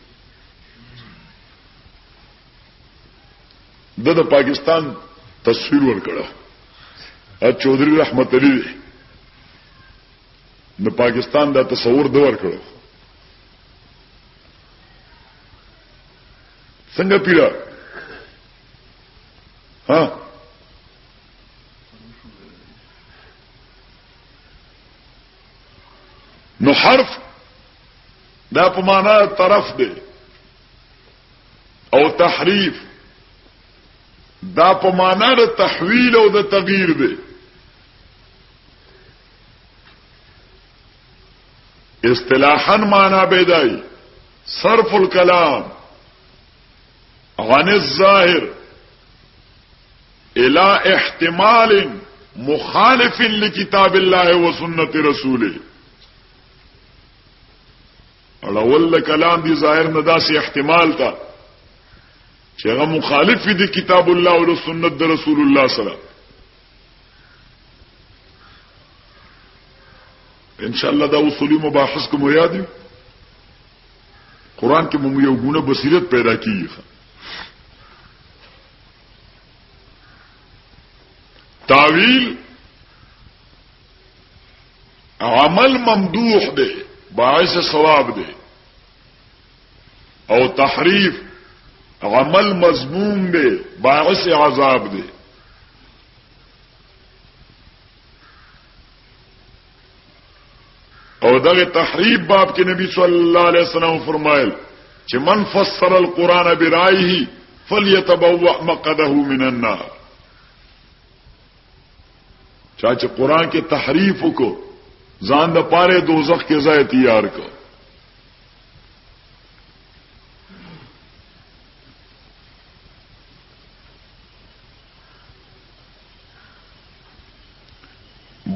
د پاکستان تصویر ورکړه ا چودري رحمت علي د پاکستان دا تصور د ورکړه څنګه پیرا ها نو حرف دا په معنا طرف دی او تحریف دا په معنا د تحویل او د تغییر دی اصطلاحا معنا بدای صرف الكلام عن الظاهر الى احتمال مخالف لكتاب الله وسنة رسوله الاول کلام دی ظاهر نداسی احتمال تا چې هغه مخالف دي کتاب الله او سنت د رسول الله سره. ان شاء الله دا اصولي مباحث کوم یاد دي. قران کې موږ یو ګونه بصیرت پیدا کیږي. تعویل عمل ممدوح دی باعث ثواب دی او تحریف عمل مذموم دی باعث عذاب دی. او دغه تحریف باب کې نبی صلی الله علیه وسلم فرمایل چې من فسر القرآن برایه فلیتبوأ مقعده من النار. چا چې قرآن کې تحریف وکړو ځان د پاره دوزخ کې ځای تیار کړ.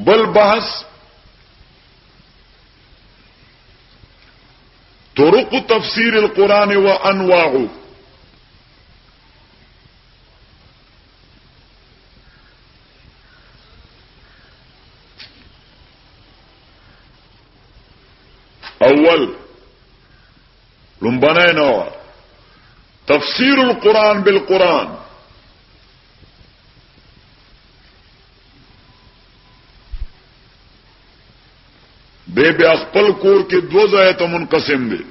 بل بحث طرق تفسیر القرآن وانواعه. اول لنبنای نوع تفسیر القرآن بالقرآن. دے بیا خپل کور کې دو ځای ته منقسم دي.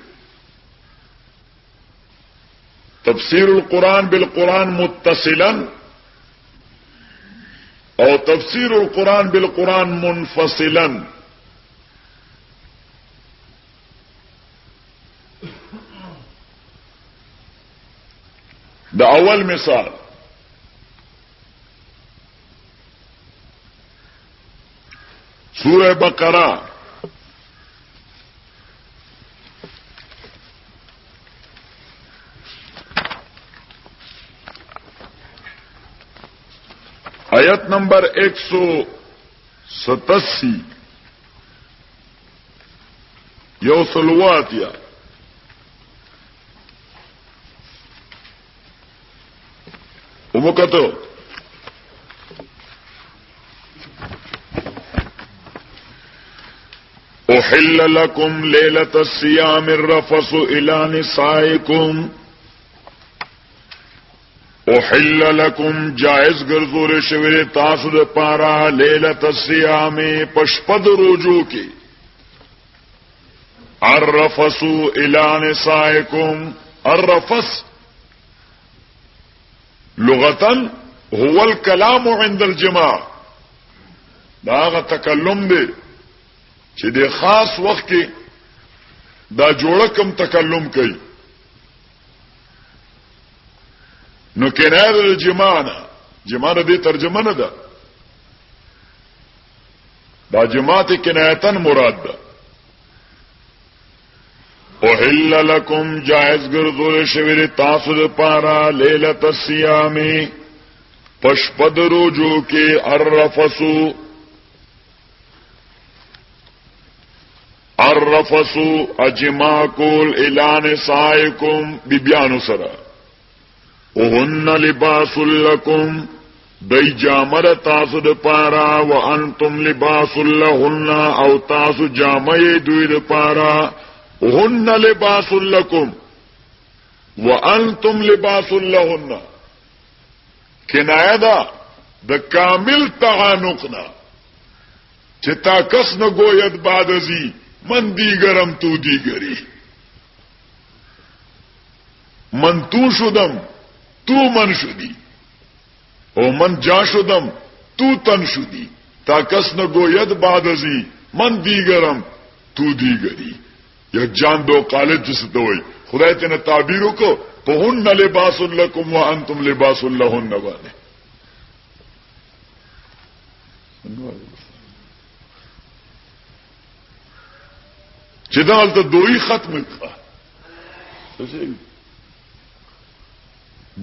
تفسیر القرآن بالقرآن متصلا او تفسیر القرآن بالقرآن منفصلا. دا اول مثال سورہ بقرہ آیت نمبر 187 یو سلوات یا ومکتو احل لكم ليلة الصيام الرفث الى نسائكم. احل لكم جائز ګرځول شوی تاسو د پاره ليلة الصيام پشپد روزو کې الرفث الى نسائكم. الرفث لغتن هو الكلام عند الجماع. داغه تکلم دی چې د خاص وخت کې دا جوړه کم تکلم کوي. نو کنایه د جماع نه جماع دې ترجمه نه ده. دا جماع ته کنایتن مراد ده. احل لكم جائز ګرځول شوی تاسو د پاره ليله الصيام پشپد روزو کې الرفث. الرفث اجماع کول الى نسائكم ببيان سرا. وهن لباس لكم دی جامر تاسو د پاره وانتم لباس لهن او تاسو جامې دوی د پاره. هن لباس لكم وانتم لباس لهن کنایه ده د کامل تعانقنا چې تا کس نه گوید بعد ازی من دیگرم تو دیگری. من تو شدم تو من شدی او من جا شدم تو تن شدی. تا کس نه گوید بعد ازی من دیگرم تو دیگری. یک جان دو قالب جسے دوئی خدای تینا تعبیروں کو فہن لباس لکم وانتم لباس لہن بانے. چدا حالتا دوئی ختم کا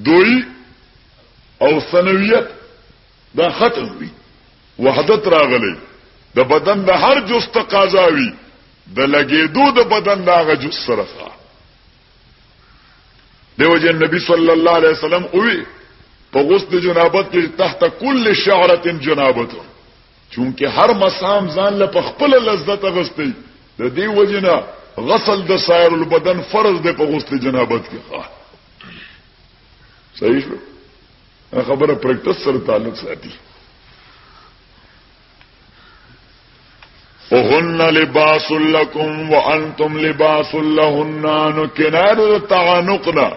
دوئی او ثنویت دا ختم ہوئی. وحدت راغلی دا بدن دا هر جز تقاضاوی د لګېدو د بدن داغه جز سره دیو جن نبی صلی الله علیه وسلم اوی په غسل جنابت کې تحت کل شعره جنابت، چونکه هر مسام ځان له خپل لذت غستی، د دې وجنه غسل د سایر البدن فرض دی په غسل جنابت کې. صحیح شو؟ خبره پریکټس سره تعلق ساتي. وهن لباس لكم وانتم لباس لهن، نو کنار تعانقنا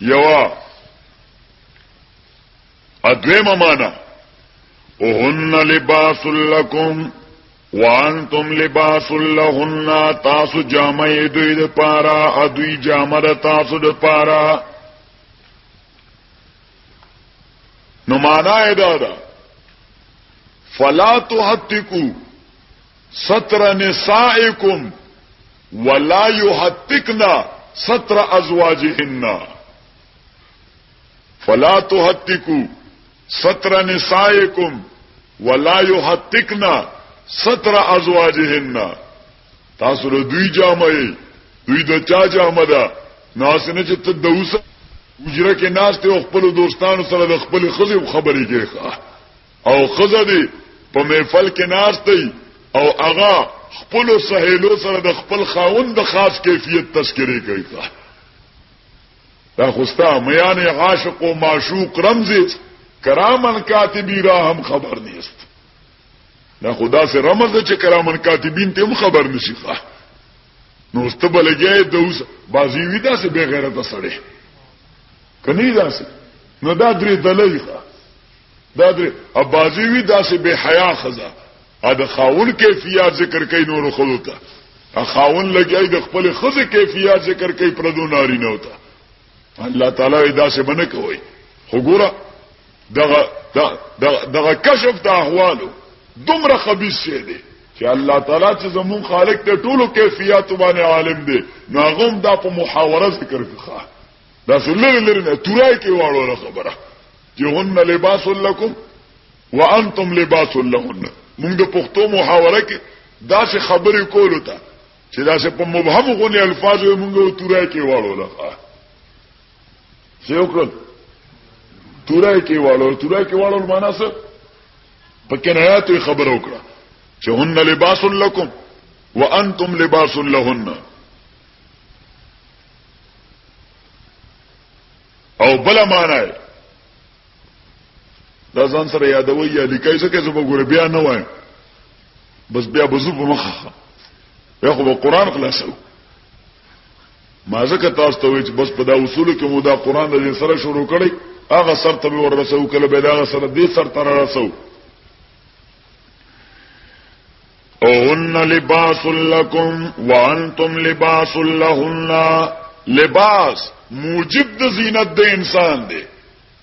یوا ادویم مانا وهن لباس لكم وانتم لباس لهن، تاسو جامع دوی د پارا ادوی جامع د تاسو د پارا. نو مانا ادا فلا تحتکو ستر نسائکم ولا يحتکنا ستر ازواجهن. فلا تحتکو ستر نسائکم ولا يحتکنا ستر ازواجهن. تاسو له دوی جامې دوی د چا جامه ده ناسنه چې ته دوسه وجره کې ناس ته خپل دوستانو سره د خپل خزې خبرې کوي او خزه دې په محفل کې ناس ته او هغه خپل سهیلو سره د خپل خاوند د خاص کیفیت تذکرې کوي. دا خوستا میان عاشق و معشوق رمزی کرامن کاتبی را هم خبر نیست. دا خدا سے رمز ده چې کرامن کاتبین ته هم خبر نشي ښه. نو استبلګي دوس بازی وی دا سه بے غیرت سره کني دا سه نو دا درې دلای ښه. دا درې ابازی وی دا سه بے حیا خزا ا د خاون کیفیت ذکر کوي نور خود ته ا خاون لګي د خپل خزه کیفیت ذکر کوي پردو ناری نه وته. الله تعالی دا سه بنه کوي. وګوره دغه کشف د احوالو دومره خبيث شه دي چې الله تعالی چې زمون خالق ته ټولو کیفیت باندې عالم دی. نو هغه دا په محاوره ذکر کوي. دا سلل لرنه تورای کې واړو خبره چې هن لباس لكم وانتم لباس لهن. موږ د پښتو محاوره کې دا څه خبرې کولو ته چې دا څه په مبهم غونې الفاظ موږ تورای کې واړو لخوا څه وکړل. تورای کې واړو معنا څه په کنایات خبر وکړه چې هن لباس لكم وانتم لباس لهن. او بل معنا دا ځان سره یادوي یا لیکای څه کې زما ګور بیا نه وای بس بیا بزو په مخه بیا خو قرآن خلاصو. ما ځکه تاسو ته وایي چې بس په دا اصول کې مو دا قرآن د سره شروع کړی هغه سر ته ورسو کله به دا سره دې سر تر رسو. هن لباس لكم وانتم لباس لهن. لباس موجب د زینت د انسان دی.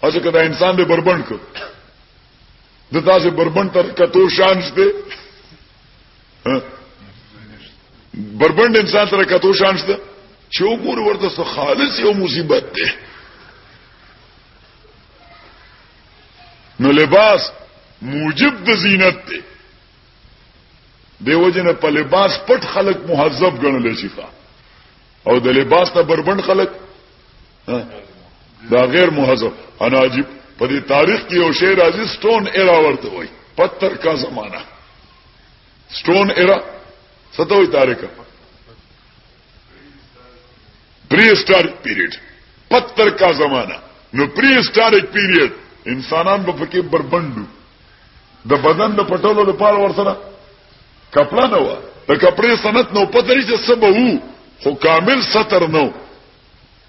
اځه کدا انسان به بربند کړ د تاسو بربند تر کتو شان شته بربند انسان تر کتو شان شته چې وګور ورته خالص یو مصیبت ده. نو لباس موجب د زینت دی. دیو جن په لباس پټ خلق مهذب ګڼل شي او د لباس نه بربند خلق دا غیر مهذب. انا عجیب په دې تاریخ کې یو شی راځي سټون ایرا ورته وای پتھر کا زمانہ. سټون ایرا څه ته وایي تاریخ پری هسټوریک پیریډ پتھر کا زمانہ. نو پری هسټوریک پیریډ انسانان په کې بربندو د بدن د پټولو لپاره ورسره کپڑا نه و د کپڑے سنت نو پته لري چې سبا وو خو کامل ستر نو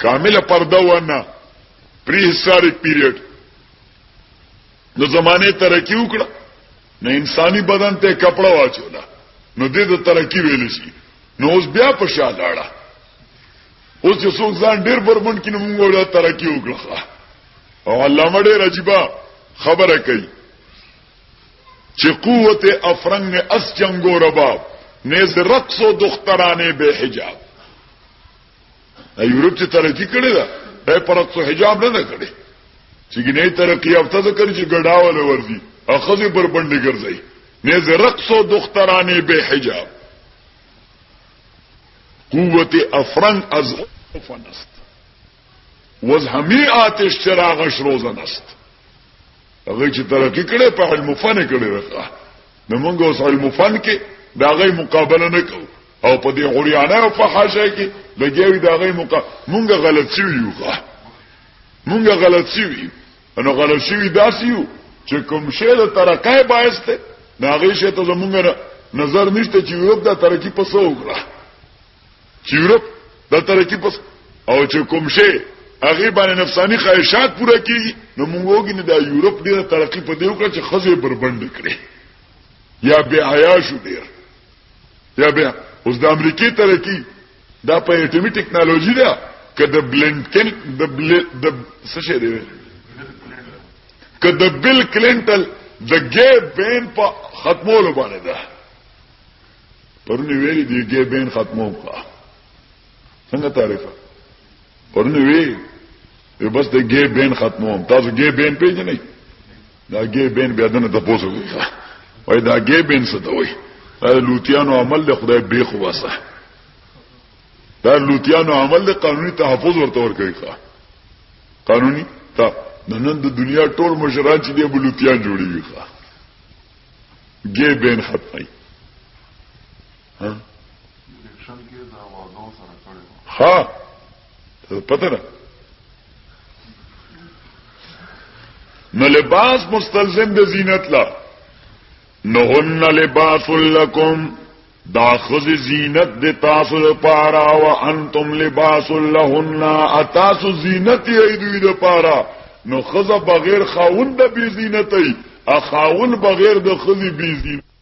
کامل پرده و نه. پری هسټوریک پیریډ نو زمانه ترقی وکړه نو انساني بدن ته کپڑا واچولا نو دې د ترقی ویل شي. نو اوس بیا په شاله لاړه اوس چې څوک ځان ډیر بربند کینې موږ ولا ترقی وکړه. او علامه ډیر عجیبه خبره کوي چې قوت افرنگ اس جنگو رباب نیز رقص و دخترانه به حجاب. یورپ چې ترقی کړې ده به پر رقص و حجاب نه کړې چې ګنې ترقی یافته ذکر چې ګډاول ورزي اخذ پر باندې ګرځي نیز رقص و دخترانه به حجاب. قوت افرنگ از فنست وزهمی آتش چراغش روزن است هغه چې ترقی کړي په علم فن کړي راځه نو موږ اوس علم فن کې دا غي مقابله نه کوو او په دې غوریانه او فحاشه کې لګیوي دا غي مونږ غلط شویو مونږ غلط شویو نو غلط شوی داسیو چې کوم شی د ترقای باعث ته دا غي شی ته زمونږ نظر نشته چې یورپ د ترقی په څو وکړه چې یورپ د ترقی په او چې کوم شی هغه باندې نفسانی خواهشات پوره کیږي نو موږ وګینه دا یورپ ډیره ترقی په دیو کړ چې خزه بربند کړي یا بے حیا شو ډیر یا بیا اوس د امریکای ترقی دا په اټومي ټکنالوژي ده کده بلنکن د څه شي دی کده بل کلینټن د ګي بین په ختمولو باندې ده پرونه ویلي دی ګي بین ختمو کا څنګه تعریفه پرونه وی بس د ګي بین ختمو تاسو ګي بین پیژنئ دا ګي بین بیا دنه تاسو وای دا ګي بین څه دوی لوتیانو عمل له خدای بیخ واسه دا لوتیانو عمل له قانوني تحفظ ورته ورکوي قانوني تا نن د دنیا ټول مشران چې دی بلوتیان جوړیږي ګي بین ختمي ها الیکشن کې دا وادو سره کړو ها پته نه نو لباس مستلزم د زینت لا نهن لباس لکم دا خذ زینت د تاسو لپاره او انتم لباس لهن اتاسو زینت یې دوی لپاره نو خذ بغیر خاوند د بی زینتي اخاون بغیر د خذ بی زینت